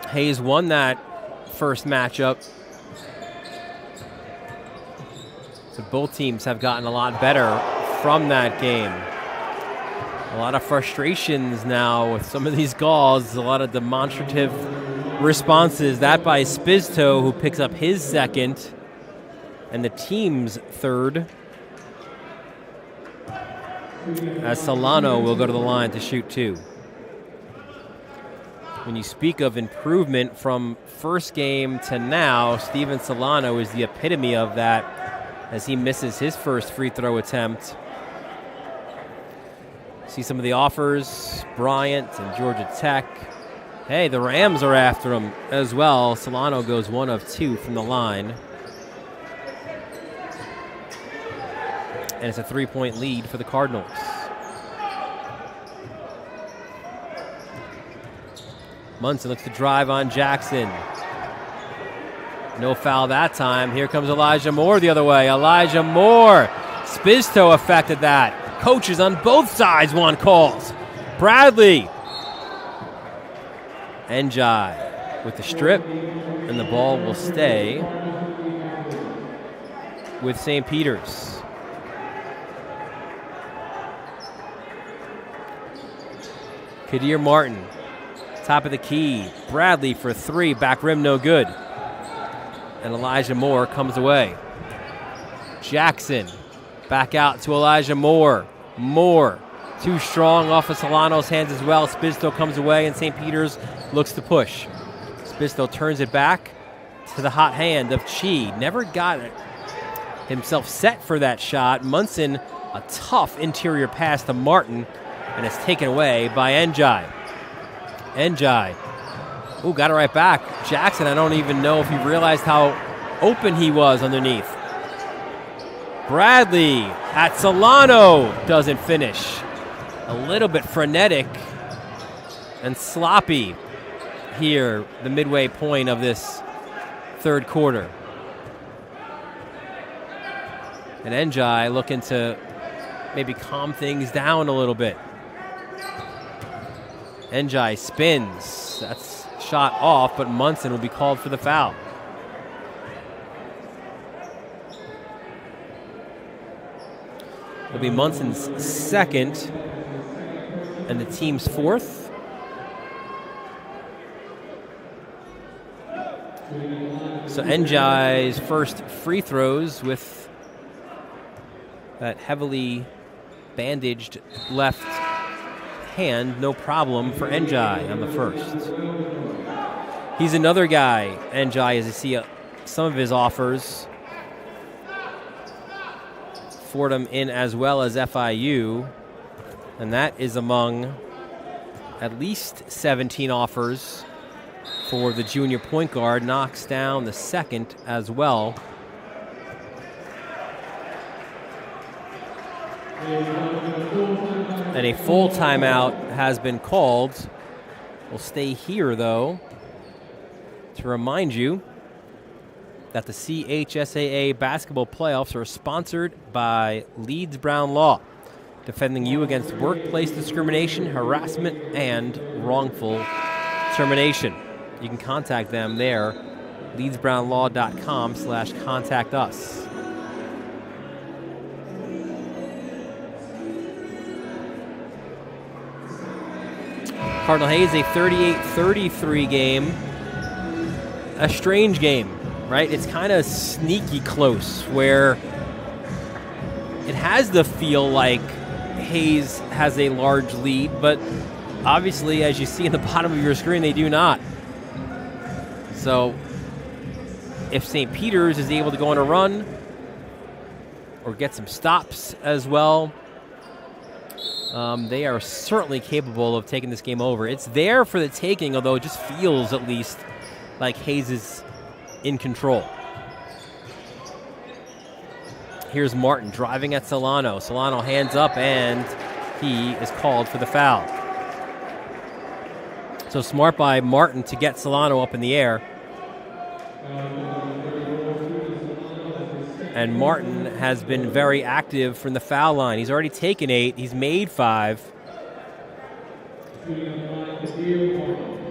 C: Hayes won that first matchup. So both teams have gotten a lot better from that game. A lot of frustrations now with some of these calls, a lot of demonstrative responses. That by Spizto, who picks up his 2nd and the team's 3rd. As Solano will go to the line to shoot 2. When you speak of improvement from first game to now, Steven Solano is the epitome of that as he misses his first free throw attempt. See some of the offers, Bryant and Georgia Tech. Hey, the Rams are after him as well. Solano goes 1 of 2 from the line. And it's a 3-point lead for the Cardinals. Munson looks to drive on Jackson. No foul that time. Here comes Elijah Moore the other way. Elijah Moore. Spizto affected that. Coaches on both sides want calls. Bradley. Njai with the strip. And the ball will stay with St. Peter's. Kadir Martin. Top of the key. Bradley for 3. Back rim no good. And Elijah Moore comes away. Jackson back out to Elijah Moore. Moore too strong off of Solano's hands as well. Spizto comes away and St. Peter's looks to push. Spizto turns it back to the hot hand of Chi. Never got it himself set for that shot. Munson, a tough interior pass to Martin, and it's taken away by Njai. Njai. Ooh, got it right back. Jackson, I don't even know if he realized how open he was underneath. Bradley at Solano doesn't finish. A little bit frenetic and sloppy here, the midway point of this third quarter. And Njai looking to maybe calm things down a little bit. Njai spins. That's shot off, but Munson will be called for the foul. It'll be Munson's 2nd and the team's 4th. So Njai's first free throws with that heavily bandaged left hand, no problem for Njai on the first. He's another guy, Njai, as you see some of his offers. Fordham in as well as FIU, and that is among at least 17 offers for the junior point guard. Knocks down the second as well. And a full timeout has been called. We'll stay here, though, to remind you that the CHSAA basketball playoffs are sponsored by Leeds Brown Law, defending you against workplace discrimination, harassment, and wrongful termination. You can contact them there, leedsbrownlaw.com/contact us. Cardinal Hayes, a 38-33 game. A strange game, right? It's kind of sneaky close, where it has the feel like Hayes has a large lead, but obviously, as you see in the bottom of your screen, they do not. So if St. Peter's is able to go on a run or get some stops as well, they are certainly capable of taking this game over. It's there for the taking, although it just feels at least like Hayes is in control. Here's Martin driving at Solano. Solano hands up, and he is called for the foul. So smart by Martin to get Solano up in the air. And Martin has been very active from the foul line. He's already taken 8. He's made 5.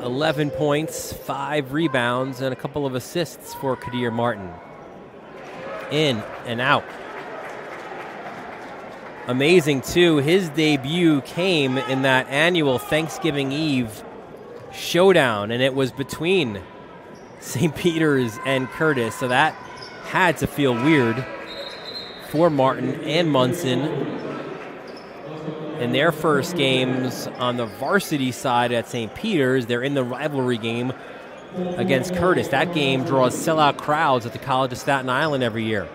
C: 11 points, 5 rebounds, and a couple of assists for Kadir Martin. In and out. Amazing, too. His debut came in that annual Thanksgiving Eve showdown, and it was between St. Peter's and Curtis, so that had to feel weird for Martin and Munson in their first games on the varsity side at St. Peter's. They're in the rivalry game against Curtis. That game draws sellout crowds at the College of Staten Island every year.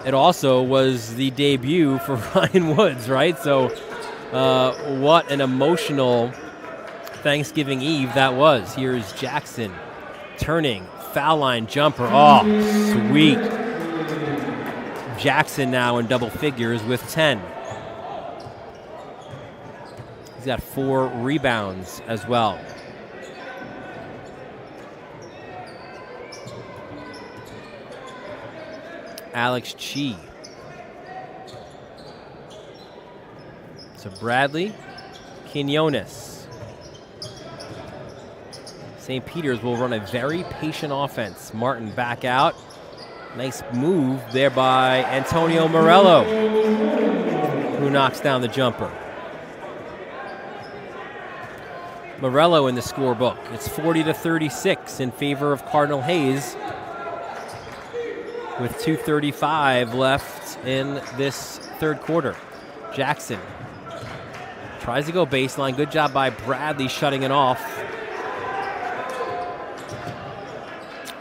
C: It also was the debut for Ryan Woods, right? So what an emotional Thanksgiving Eve that was. Here's Jackson turning, foul line jumper. Oh, sweet. Jackson now in double figures with 10. He's got 4 rebounds as well. Alex Chi. So Bradley, Quinones. St. Peter's will run a very patient offense. Martin back out. Nice move there by Antonio Morello, who knocks down the jumper. Morello in the scorebook. It's 40-36 in favor of Cardinal Hayes, with 2:35 left in this third quarter. Jackson tries to go baseline. Good job by Bradley shutting it off.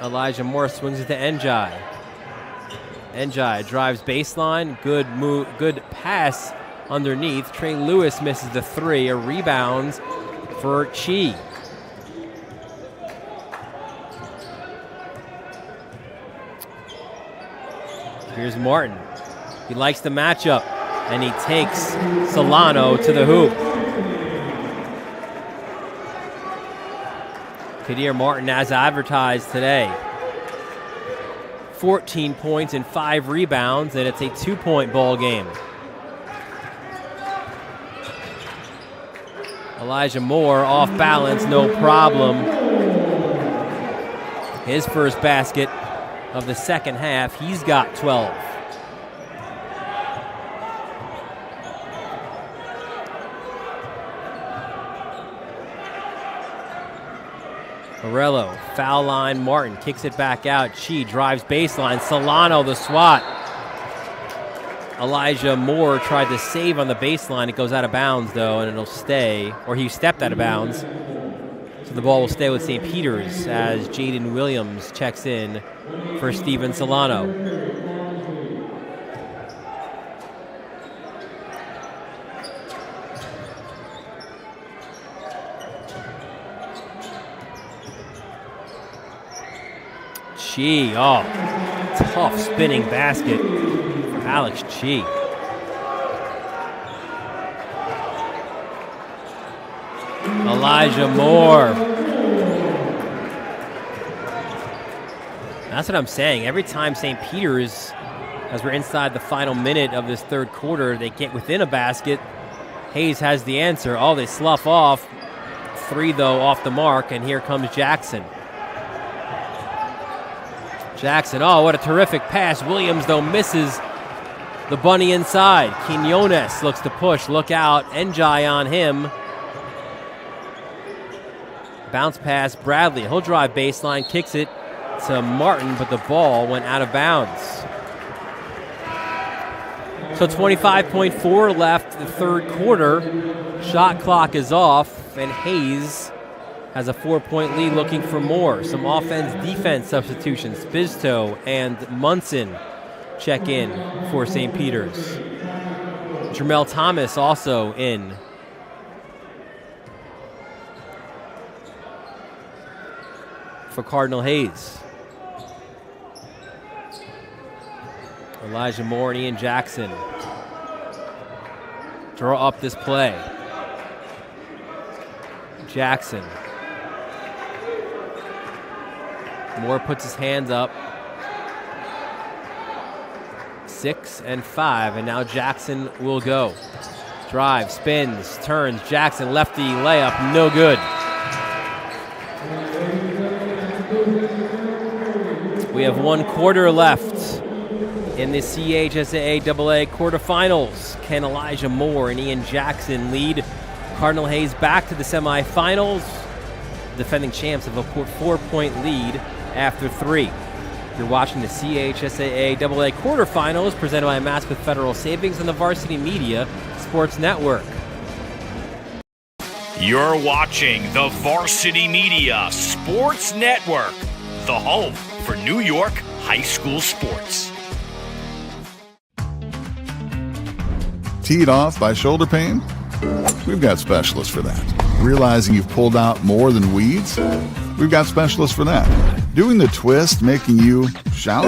C: Elijah Moore swings it to Njai. Njai drives baseline. Good move, good pass underneath. Trey Lewis misses the 3. A rebound for Chi. Here's Martin. He likes the matchup, and he takes Solano to the hoop. Kadir Martin, as advertised today, 14 points and 5 rebounds, and it's a 2-point ball game. Elijah Moore off balance, no problem. His first basket of the second half. He's got 12. Morello, foul line, Martin kicks it back out. Chi drives baseline. Solano, the swat. Elijah Moore tried to save on the baseline. It goes out of bounds, though, and it'll stay. Or he stepped out of bounds. So the ball will stay with St. Peter's as Jaden Williams checks in for Steven Solano. Chi. Oh, tough spinning basket for Alex Chi. Elijah Moore. That's what I'm saying. Every time St. Peter's, as we're inside the final minute of this third quarter, they get within a basket, Hayes has the answer. Oh, they slough off. 3, though, off the mark, and here comes Jackson. Jackson, oh, what a terrific pass. Williams, though, misses the bunny inside. Quinones looks to push. Look out. Njai on him. Bounce pass, Bradley. He'll drive baseline, kicks it to Martin, but the ball went out of bounds. So 25.4 left the third quarter. Shot clock is off, and Hayes has a 4-point lead looking for more. Some offense-defense substitutions. Bizto and Munson check in for St. Peter's. Jermel Thomas also in. For Cardinal Hayes. Elijah Moore and Ian Jackson draw up this play. Jackson. Moore puts his hands up. 6 and 5, and now Jackson will go. Drive, spins, turns. Jackson, lefty, layup, no good. We have 1 quarter left in the CHSAA AA quarterfinals. Can Elijah Moore and Ian Jackson lead Cardinal Hayes back to the semifinals? Defending champs have a 4-point lead after 3. You're watching the CHSAA AA quarterfinals presented by Maspeth Federal Savings and the Varsity Media Sports Network.
E: You're watching the Varsity Media Sports Network, the home for New York high school sports.
D: Teed off by shoulder pain? We've got specialists for that. Realizing you've pulled out more than weeds? We've got specialists for that. Doing the twist making you shout?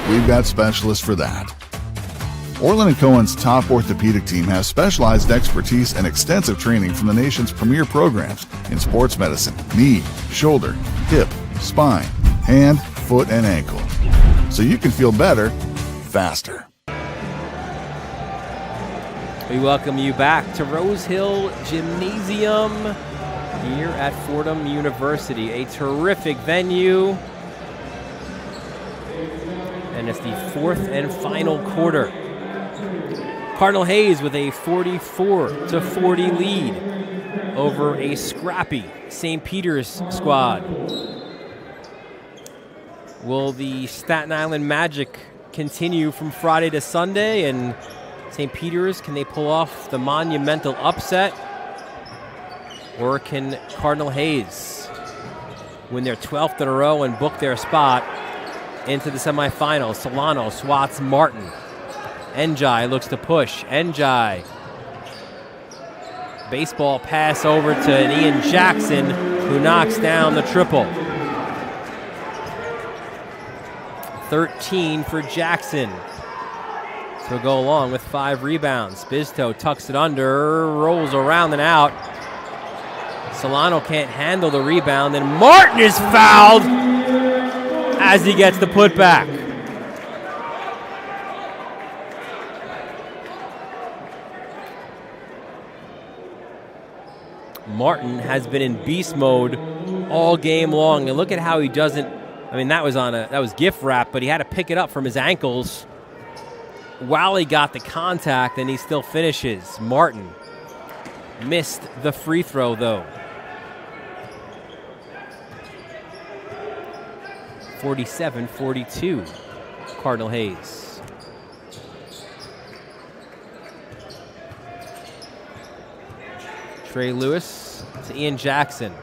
D: We've got specialists for that. Orland & Cohen's top orthopedic team has specialized expertise and extensive training from the nation's premier programs in sports medicine, knee, shoulder, hip, spine, hand, foot, and ankle. So you can feel better, faster.
C: We welcome you back to Rose Hill Gymnasium here at Fordham University. A terrific venue. And it's the 4th and final quarter. Cardinal Hayes with a 44-40 lead over a scrappy St. Peter's squad. Will the Staten Island Magic continue from Friday to Sunday? And St. Peter's, can they pull off the monumental upset? Or can Cardinal Hayes win their 12th in a row and book their spot into the semifinals? Solano swats Martin. Njai looks to push. Njai. Baseball pass over to Ian Jackson, who knocks down the triple. 13 for Jackson. So go along with 5 rebounds. Bizto tucks it under, rolls around and out. Solano can't handle the rebound, and Martin is fouled as he gets the putback. Martin has been in beast mode all game long, and look at how he doesn't. I mean, that was gift wrap, but he had to pick it up from his ankles while he got the contact, and he still finishes. Martin missed the free throw, though. 47-42, Cardinal Hayes. Trey Lewis to Ian Jackson.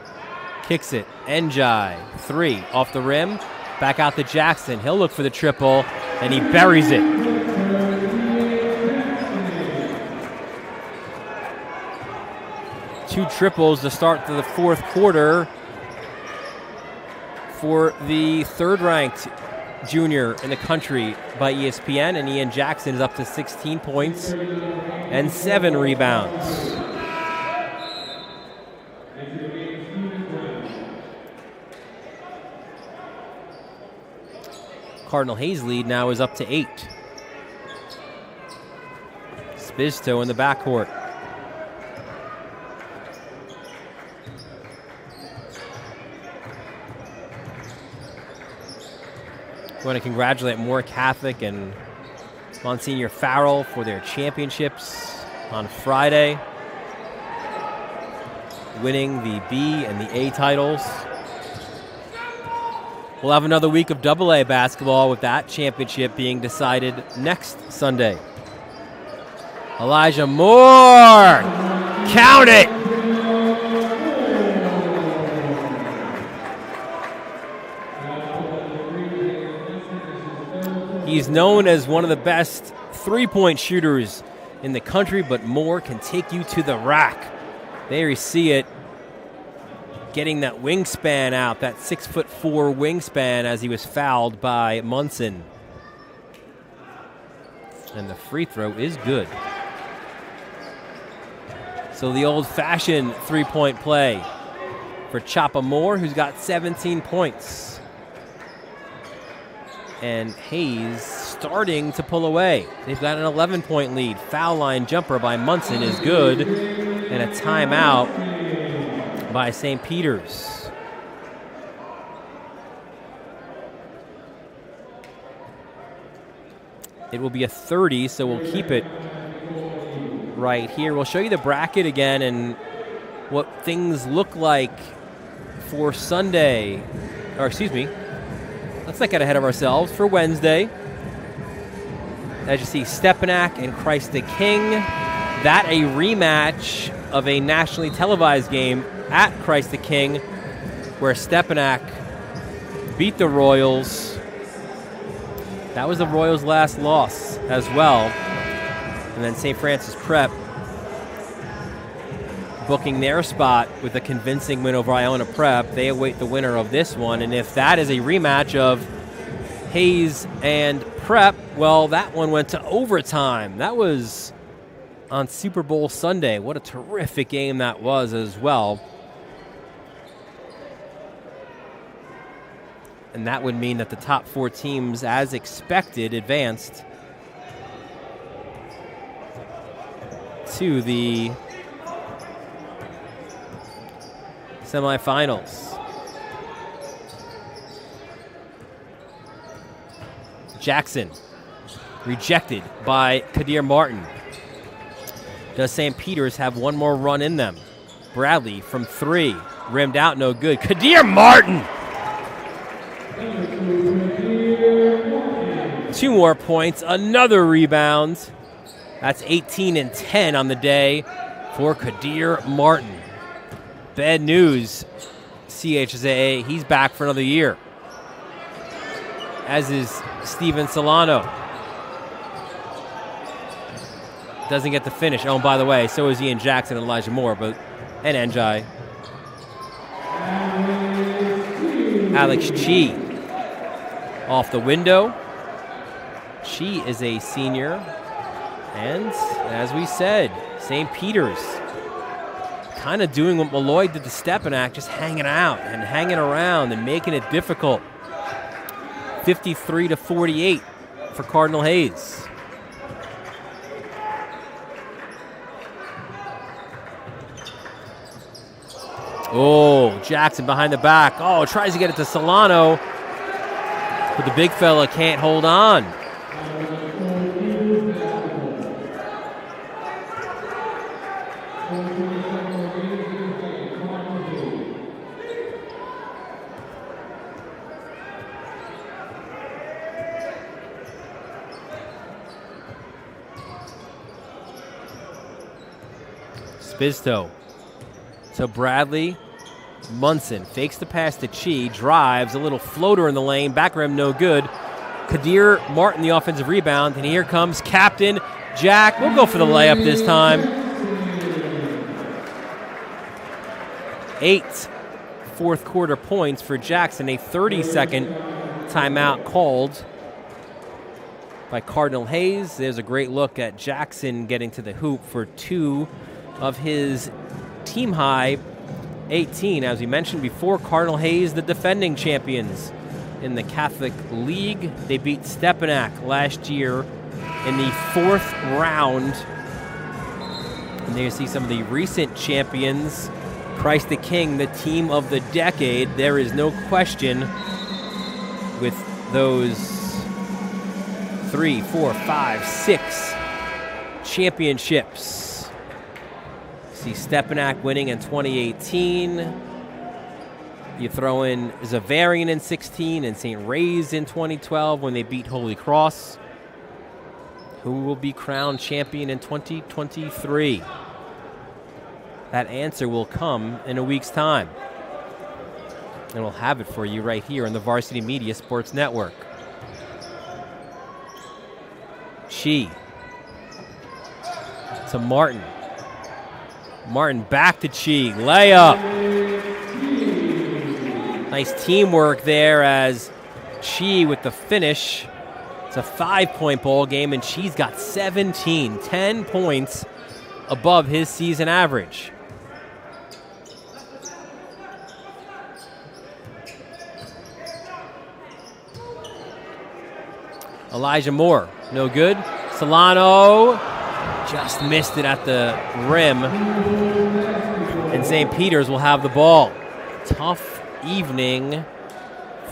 C: Kicks it. Njai. 3 off the rim. Back out to Jackson. He'll look for the triple, and he buries it. Two triples to start the 4th quarter for the 3rd-ranked junior in the country by ESPN, and Ian Jackson is up to 16 points and 7 rebounds. Cardinal Hayes' lead now is up to 8. Spizto in the backcourt. I want to congratulate Moore Catholic and Monsignor Farrell for their championships on Friday, winning the B and the A titles. We'll have another week of AA basketball with that championship being decided next Sunday. Elijah Moore, count it! He's known as one of the best three-point shooters in the country, but Moore can take you to the rack. There you see it, getting that wingspan out, that 6'4" wingspan as he was fouled by Munson. And the free throw is good. So the old-fashioned three-point play for Choppa Moore, who's got 17 points. And Hayes starting to pull away. They've got an 11-point lead. Foul line jumper by Munson is good. And a timeout by St. Peter's. It will be a 30, so we'll keep it right here. We'll show you the bracket again and what things look like for Sunday. Or excuse me. Let's not get ahead of ourselves. For Wednesday, as you see, Stepanak and Christ the King. That a rematch of a nationally televised game at Christ the King, where Stepanak beat the Royals. That was the Royals' last loss as well. And then St. Francis Prep booking their spot with a convincing win over Iona Prep. They await the winner of this one. And if that is a rematch of Hayes and Prep, well, that one went to overtime. That was on Super Bowl Sunday. What a terrific game that was as well. And that would mean that the top 4 teams, as expected, advanced to the semifinals. Jackson rejected by Kadir Martin. Does St. Peter's have one more run in them? Bradley from 3, rimmed out, no good. Kadir Martin! 2 more points, another rebound. That's 18 and 10 on the day for Kadir Martin. Bad news, CHSAA, he's back for another year. As is Steven Solano. Doesn't get the finish. Oh, and by the way, so is Ian Jackson and Elijah Moore, and Njai. Alex Chi off the window. Chi is a senior. And as we said, St. Peter's kind of doing what Malloy did to Stepanak, just hanging out and hanging around and making it difficult. 53-48 for Cardinal Hayes. Oh, Jackson behind the back. Oh, tries to get it to Solano, but the big fella can't hold on. Spizto. So Bradley, Munson fakes the pass to Chi, drives, a little floater in the lane, back rim no good. Kadir Martin the offensive rebound, and here comes Captain Jack. We'll go for the layup this time. 8 fourth quarter points for Jackson, a 30-second timeout called by Cardinal Hayes. There's a great look at Jackson getting to the hoop for 2 of his team-high 18. As we mentioned before, Cardinal Hayes, the defending champions in the Catholic League. They beat Stepanak last year in the 4th round. And there you see some of the recent champions. Christ the King, the team of the decade. There is no question with those 3, 4, 5, 6 championships. See Stepanak winning in 2018. You throw in Zavarian in 16 and St. Ray's in 2012 when they beat Holy Cross. Who will be crowned champion in 2023? That answer will come in a week's time. And we'll have it for you right here on the Varsity Media Sports Network. Chi to Martin. Martin back to Chi. Layup. Nice teamwork there as Chi with the finish. It's a 5-point ball game, and Chi's got 17, 10 points above his season average. Elijah Moore, no good. Solano just missed it at the rim. And St. Peter's will have the ball. Tough evening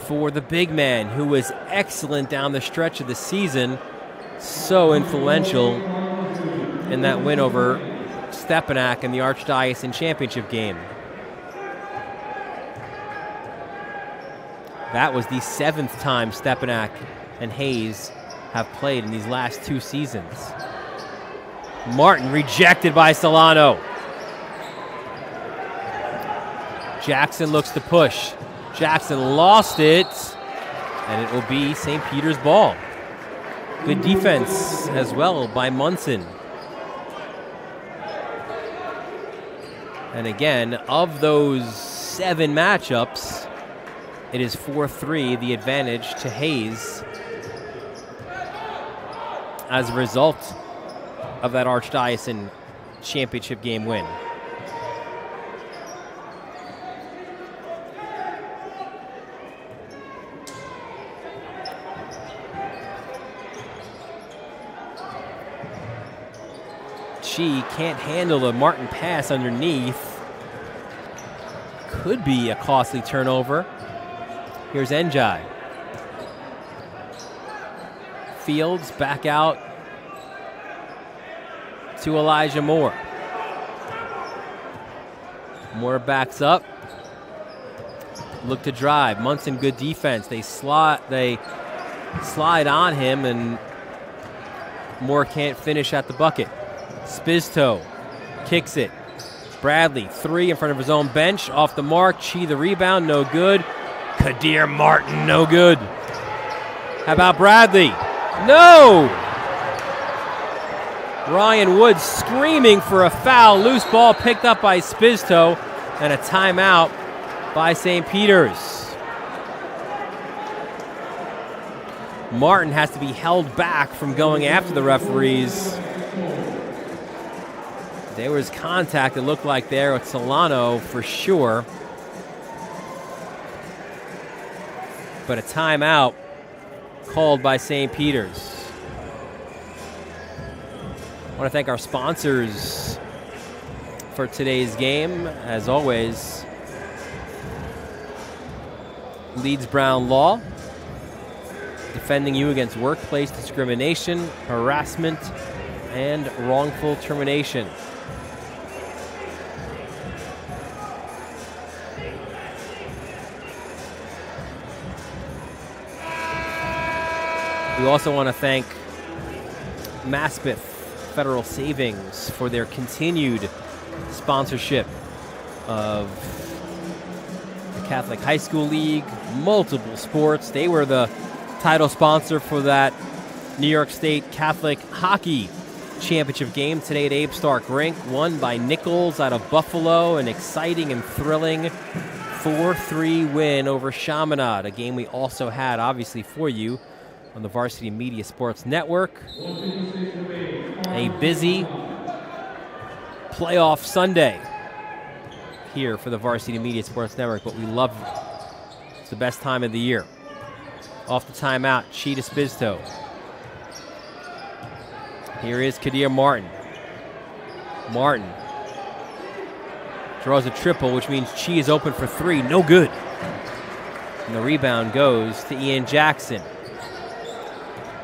C: for the big man, who was excellent down the stretch of the season. So influential in that win over Stepanak in the Archdiocese Championship game. That was the 7th time Stepanak and Hayes have played in these last 2 seasons. Martin rejected by Solano. Jackson looks to push. Jackson lost it, and it will be St. Peter's ball. Good defense as well by Munson. And again, of those 7 matchups, it is 4-3, the advantage to Hayes as a result of that Archdiocese Championship game win. Chi can't handle the Martin pass underneath. Could be a costly turnover. Here's Njai. Fields back out to Elijah Moore. Moore backs up. Look to drive. Munson, good defense. They slide on him, and Moore can't finish at the bucket. Spizto kicks it. Bradley, 3 in front of his own bench. Off the mark. Chi the rebound, no good. Kadir Martin, no good. How about Bradley? No! Ryan Woods screaming for a foul. Loose ball picked up by Spizto, and a timeout by St. Peter's. Martin has to be held back from going after the referees. There was contact, it looked like, there with Solano for sure. But a timeout called by St. Peter's. I want to thank our sponsors for today's game. As always, Leeds Brown Law, defending you against workplace discrimination, harassment, and wrongful termination. We also want to thank Maspeth Federal Savings for their continued sponsorship of the Catholic High School League, multiple sports. They were the title sponsor for that New York State Catholic Hockey Championship game today at Abe Stark Rink, won by Nichols out of Buffalo. An exciting and thrilling 4-3 win over Chaminade, a game we also had, obviously, for you on the Varsity Media Sports Network. A busy playoff Sunday here for the Varsity Media Sports Network, but we love it. It's the best time of the year. Off the timeout, Chi to Spizto. Here is Kadir Martin. Martin draws a triple, which means Chi is open for three. No good. And the rebound goes to Ian Jackson.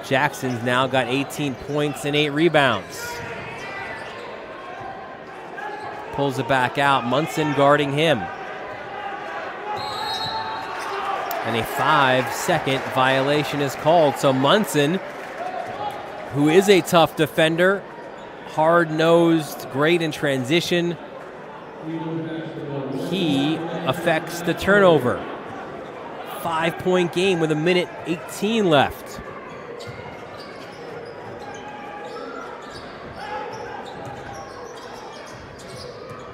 C: Jackson's now got 18 points and 8 rebounds. Pulls it back out. Munson guarding him. And a 5-second violation is called. So Munson, who is a tough defender, hard-nosed, great in transition, he affects the turnover. 5-point game with 1:18 left.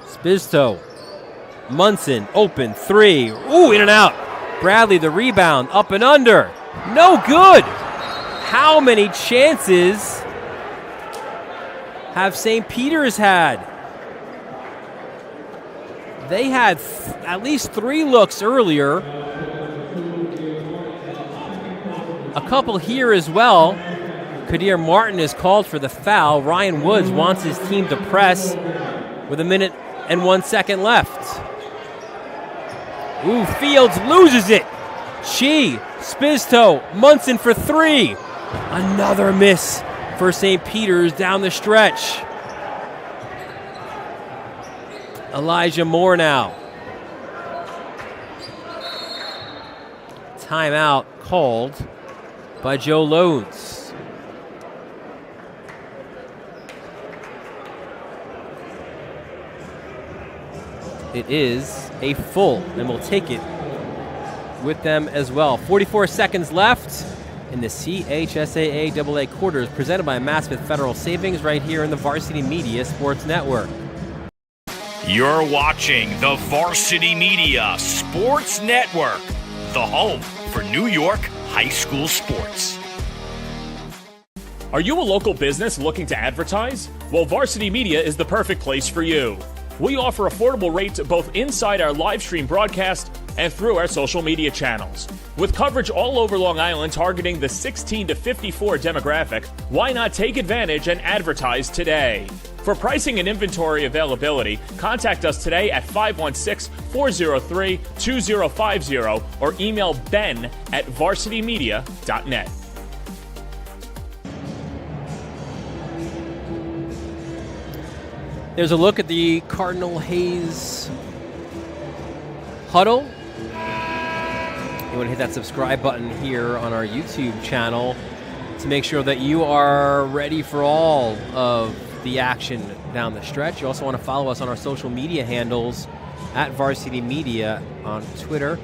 C: Spizto. Munson, open, three. Ooh, in and out. Bradley, the rebound, up and under. No good. How many chances have St. Peter's had? They had at least 3 looks earlier. A couple here as well. Kadir Martin is called for the foul. Ryan Woods wants his team to press with 1:01 left. Ooh, Fields loses it. Chi, Spizto, Munson for 3. Another miss for St. Peter's down the stretch. Elijah Moore now. Timeout called by Joe Loads. It is a full, and we'll take it with them as well. 44 seconds left in the CHSAA AA quarters, presented by Maspeth Federal Savings right here in the Varsity Media Sports Network.
E: You're watching the Varsity Media Sports Network, the home for New York high school sports.
A: Are you a local business looking to advertise? Well, Varsity Media is the perfect place for you. We offer affordable rates both inside our live stream broadcast and through our social media channels. With coverage all over Long Island targeting the 16 to 54 demographic, why not take advantage and advertise today? For pricing and inventory availability, contact us today at 516-403-2050 or email ben@varsitymedia.net.
C: There's a look at the Cardinal Hayes huddle. You want to hit that subscribe button here on our YouTube channel to make sure that you are ready for all of the action down the stretch. You also want to follow us on our social media handles at Varsity Media on Twitter,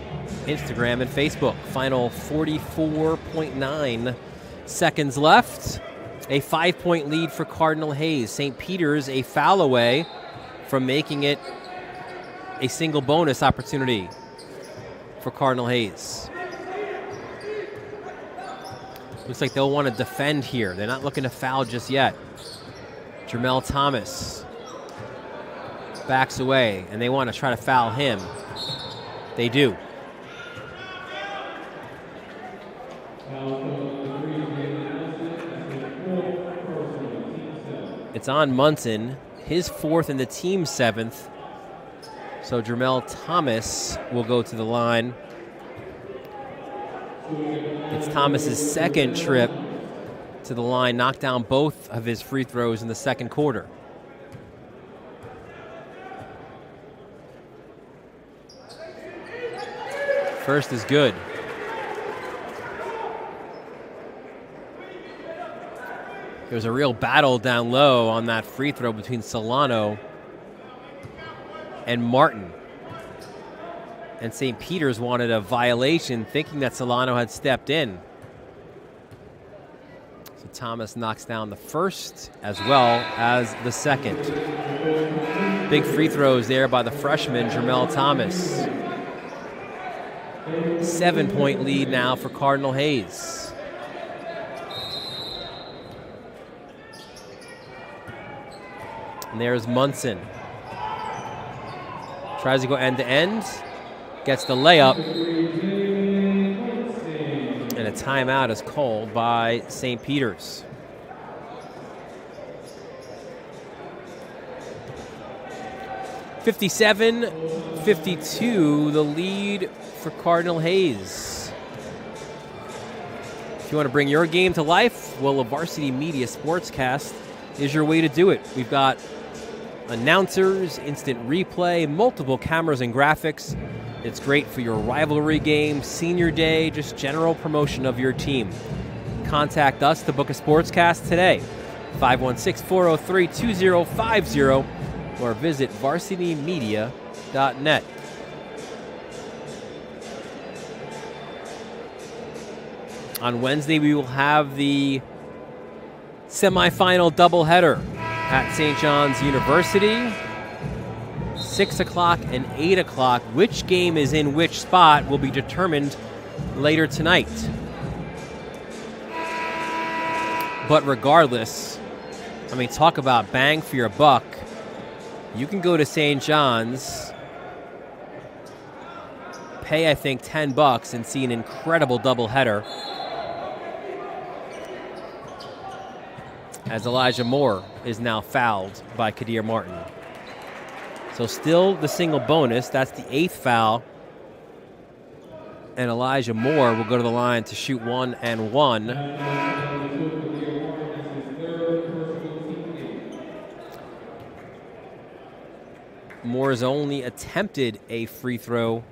C: Instagram, and Facebook. Final 44.9 seconds left. A 5-point lead for Cardinal Hayes. St. Peter's a foul away from making it a single bonus opportunity for Cardinal Hayes. Looks like they'll want to defend here. They're not looking to foul just yet. Jermel Thomas backs away, and they want to try to foul him. They do. It's on Munson, his 4th and the team's 7th. So Jermel Thomas will go to the line. It's Thomas's 2nd trip to the line, knocked down both of his free throws in the 2nd quarter. First is good. There was a real battle down low on that free throw between Solano and Martin. And St. Peter's wanted a violation, thinking that Solano had stepped in. So Thomas knocks down the first as well as the 2nd. Big free throws there by the freshman, Jermel Thomas. 7-point lead now for Cardinal Hayes. And there's Munson. Tries to go end-to-end. Gets the layup. And a timeout is called by St. Peter's. (57-52), the lead for Cardinal Hayes. If you want to bring your game to life, well, a Varsity Media Sportscast is your way to do it. We've got announcers, instant replay, multiple cameras and graphics. It's great for your rivalry game, senior day, just general promotion of your team. Contact us to book a sportscast today, 516-403-2050, or visit varsitymedia.net. On Wednesday, we will have the semifinal doubleheader at St. John's University. 6 o'clock and 8 o'clock. Which game is in which spot will be determined later tonight. But regardless, I mean, talk about bang for your buck. You can go to St. John's, pay, I think, $10 and see an incredible doubleheader. As Elijah Moore is now fouled by Kadir Martin. So still the single bonus. That's the 8th foul. And Elijah Moore will go to the line to shoot 1 and 1. Moore's only attempted a free throw,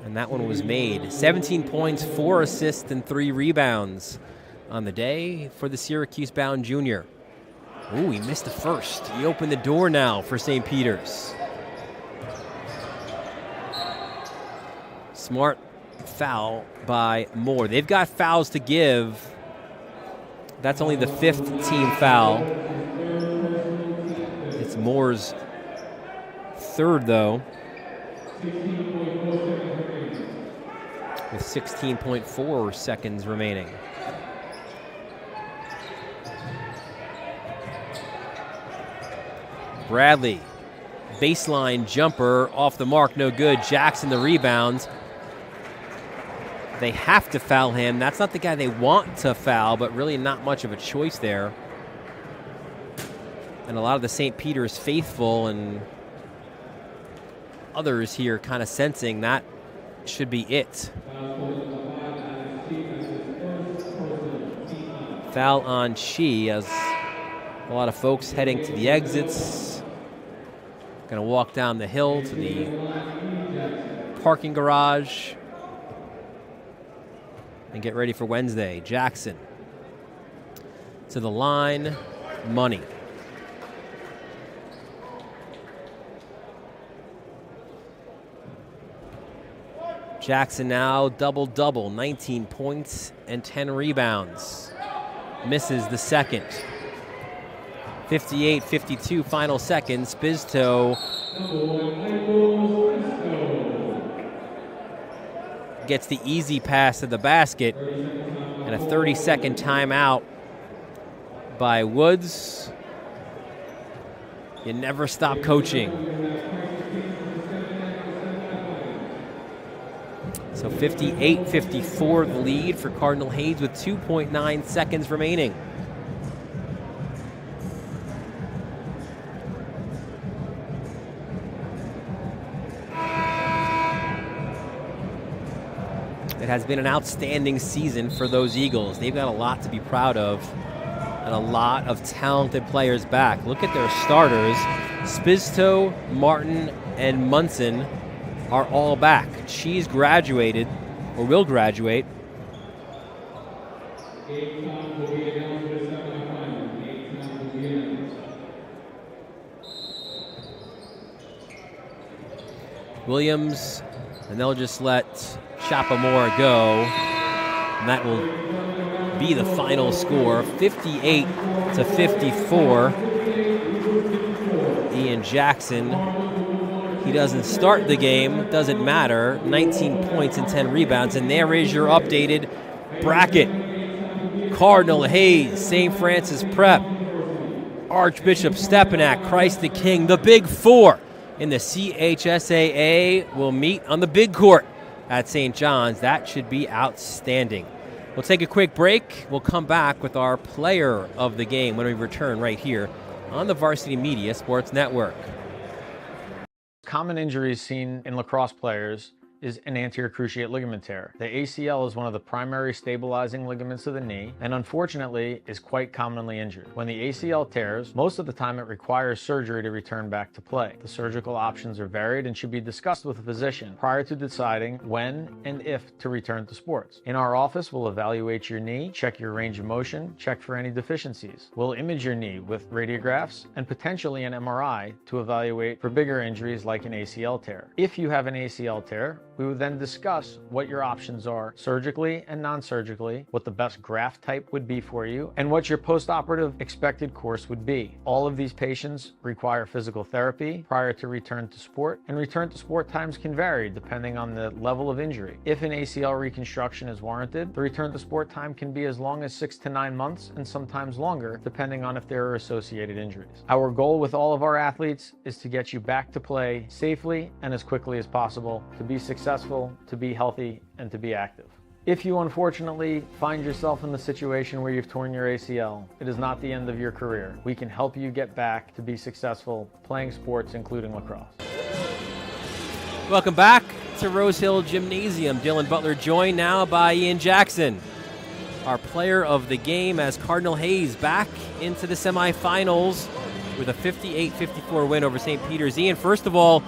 C: and that one was made. 17 points, 4 assists, and 3 rebounds on the day for the Syracuse-bound junior. Ooh, he missed the first. He opened the door now for St. Peter's. Smart foul by Moore. They've got fouls to give. That's only the 5th team foul. It's Moore's 3rd, though, with 16.4 seconds remaining. Bradley, baseline jumper, off the mark, no good. Jackson the rebound. They have to foul him. That's not the guy they want to foul, but really not much of a choice there. And a lot of the St. Peter's faithful and others here kind of sensing that should be it. Foul on Shee as a lot of folks heading to the exits. Going to walk down the hill to the parking garage and get ready for Wednesday. Jackson to the line, money. Jackson now double-double, 19 points and 10 rebounds. Misses the second. 58-52 final seconds. Bizto gets the easy pass to the basket, and a 30-second timeout by Woods. You never stop coaching. So 58-54 the lead for Cardinal Hayes with 2.9 seconds remaining. It has been an outstanding season for those Eagles. They've got a lot to be proud of and a lot of talented players back. Look at their starters. Spisto, Martin, and Munson are all back. She's graduated, or will graduate. Williams, and they'll just let Chapamore go. And that will be the final score, 58-54. Ian Jackson He doesn't start the game, doesn't matter. 19 points and 10 rebounds, and there is your updated bracket. Cardinal, Hayes, St. Francis Prep, Archbishop Stepinac, Christ the King, the Big Four in the CHSAA will meet on the big court at St. John's. That should be outstanding. We'll take a quick break. We'll come back with our player of the game when we return right here on the Varsity Media Sports Network.
F: Common injuries seen in lacrosse players is an anterior cruciate ligament tear. The ACL is one of the primary stabilizing ligaments of the knee and unfortunately is quite commonly injured. When the ACL tears, most of the time it requires surgery to return back to play. The surgical options are varied and should be discussed with a physician prior to deciding when and if to return to sports. In our office, we'll evaluate your knee, check your range of motion, check for any deficiencies. We'll image your knee with radiographs and potentially an MRI to evaluate for bigger injuries like an ACL tear. If you have an ACL tear, we would then discuss what your options are surgically and non-surgically, what the best graft type would be for you, and what your post-operative expected course would be. All of these patients require physical therapy prior to return to sport, and return to sport times can vary depending on the level of injury. If an ACL reconstruction is warranted, the return to sport time can be as long as 6 to 9 months and sometimes longer depending on if there are associated injuries. Our goal with all of our athletes is to get you back to play safely and as quickly as possible, to be successful, to be healthy, and to be active. If you unfortunately find yourself in the situation where you've torn your ACL, it is not the end of your career. We can help you get back to be successful playing sports, including lacrosse.
C: Welcome back to Rose Hill Gymnasium. Dylan Butler joined now by Ian Jackson, our player of the game, as Cardinal Hayes back into the semifinals with a 58-54 win over St. Peter's. Ian, first of all,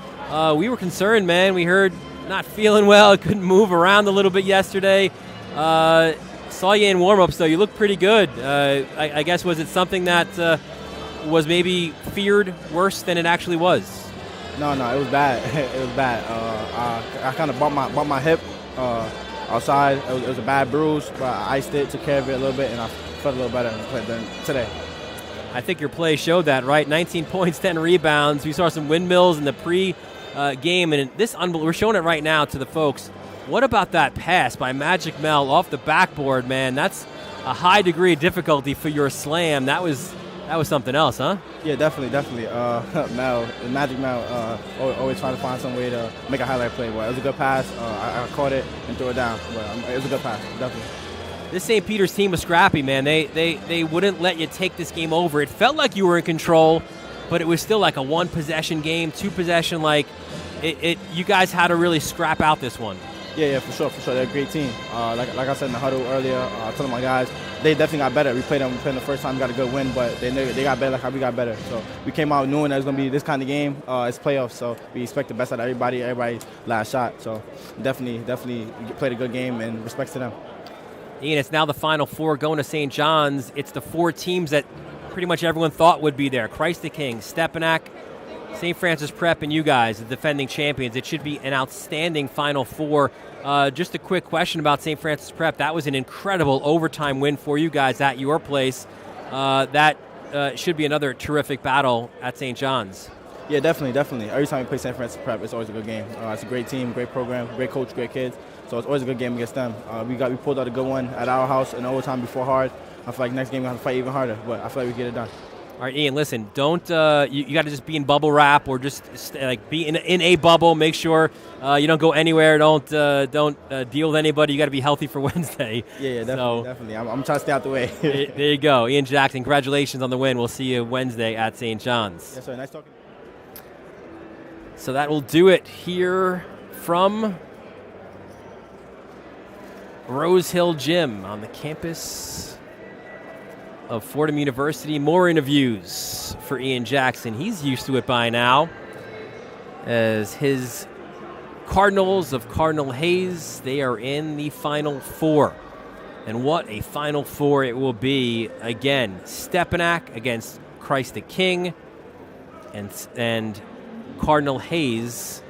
C: we were concerned, man. We heard not feeling well, couldn't move around a little bit yesterday. Saw you in warm-ups, though. You look pretty good. I guess, was it something that was maybe feared worse than it actually was?
H: No, it was bad. It was bad. I kind of bumped my hip outside. It was a bad bruise, but I iced it, took care of it a little bit, and I felt a little better than today.
C: I think your play showed that, right? 19 points, 10 rebounds. We saw some windmills in the pre-game, and this we're showing it right now to the folks. What about that pass by Magic Mel off the backboard, man? That's a high degree of difficulty for your slam. That was something else, huh? Yeah,
H: definitely. Magic Mel, always trying to find some way to make a highlight play. But it was a good pass. I caught it and threw it down. But it was a good pass, definitely.
C: This St. Peter's team was scrappy, man. They wouldn't let you take this game over. It felt like you were in control, but it was still like a one-possession game, two-possession. Like you guys had to really scrap out this one.
H: Yeah, for sure. They're a great team. Like I said in the huddle earlier, telling my guys, they definitely got better. We played them the first time, we got a good win, but they got better like how we got better. So we came out knowing that it was going to be this kind of game. It's playoffs, so we expect the best out of everybody last shot. So definitely played a good game, and respects to them.
C: Ian, it's now the Final Four going to St. John's. It's the four teams that pretty much everyone thought would be there. Christ the King, Stepinac, St. Francis Prep, and you guys, the defending champions. It should be an outstanding Final Four. Just a quick question about St. Francis Prep. That was an incredible overtime win for you guys at your place. That should be another terrific battle at St. John's.
H: Yeah, definitely. Every time we play St. Francis Prep, it's always a good game. It's a great team, great program, great coach, great kids. So it's always a good game against them. We pulled out a good one at our house in overtime before hard. I feel like next game we have to fight even harder, but I feel like we get it done.
C: All right, Ian, listen, don't you got to just be in bubble wrap or just be in a bubble. Make sure you don't go anywhere. Don't deal with anybody. You got to be healthy for Wednesday.
H: Yeah, definitely. I'm trying to stay out the way.
C: There you go. Ian Jackson, congratulations on the win. We'll see you Wednesday at St. John's.
H: Yes, sir. Nice talking.
C: So that will do it here from Rose Hill Gym on the campus of Fordham University. More interviews for Ian Jackson. He's used to it by now, as his Cardinals of Cardinal Hayes, they are in the Final Four. And what a Final Four it will be. Again, Stepinac against Christ the King, and Cardinal Hayes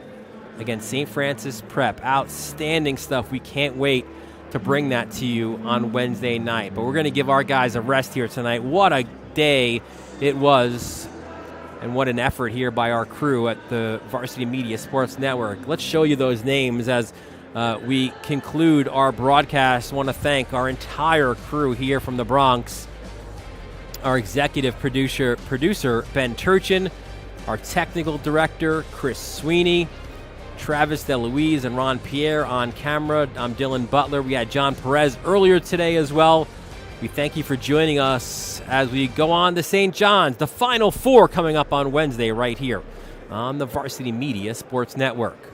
C: against St. Francis Prep. Outstanding stuff. We can't wait to bring that to you on Wednesday night. But we're going to give our guys a rest here tonight. What a day it was And what an effort here by our crew at the Varsity Media Sports Network. Let's show you those names as we conclude our broadcast. I want to thank our entire crew here from the Bronx. Our executive producer Ben Turchin, our technical director, Chris Sweeney, Travis DeLuise and Ron Pierre on camera. I'm Dylan Butler. We had John Perez earlier today as well. We thank you for joining us as we go on to St. John's. The Final Four coming up on Wednesday right here on the Varsity Media Sports Network.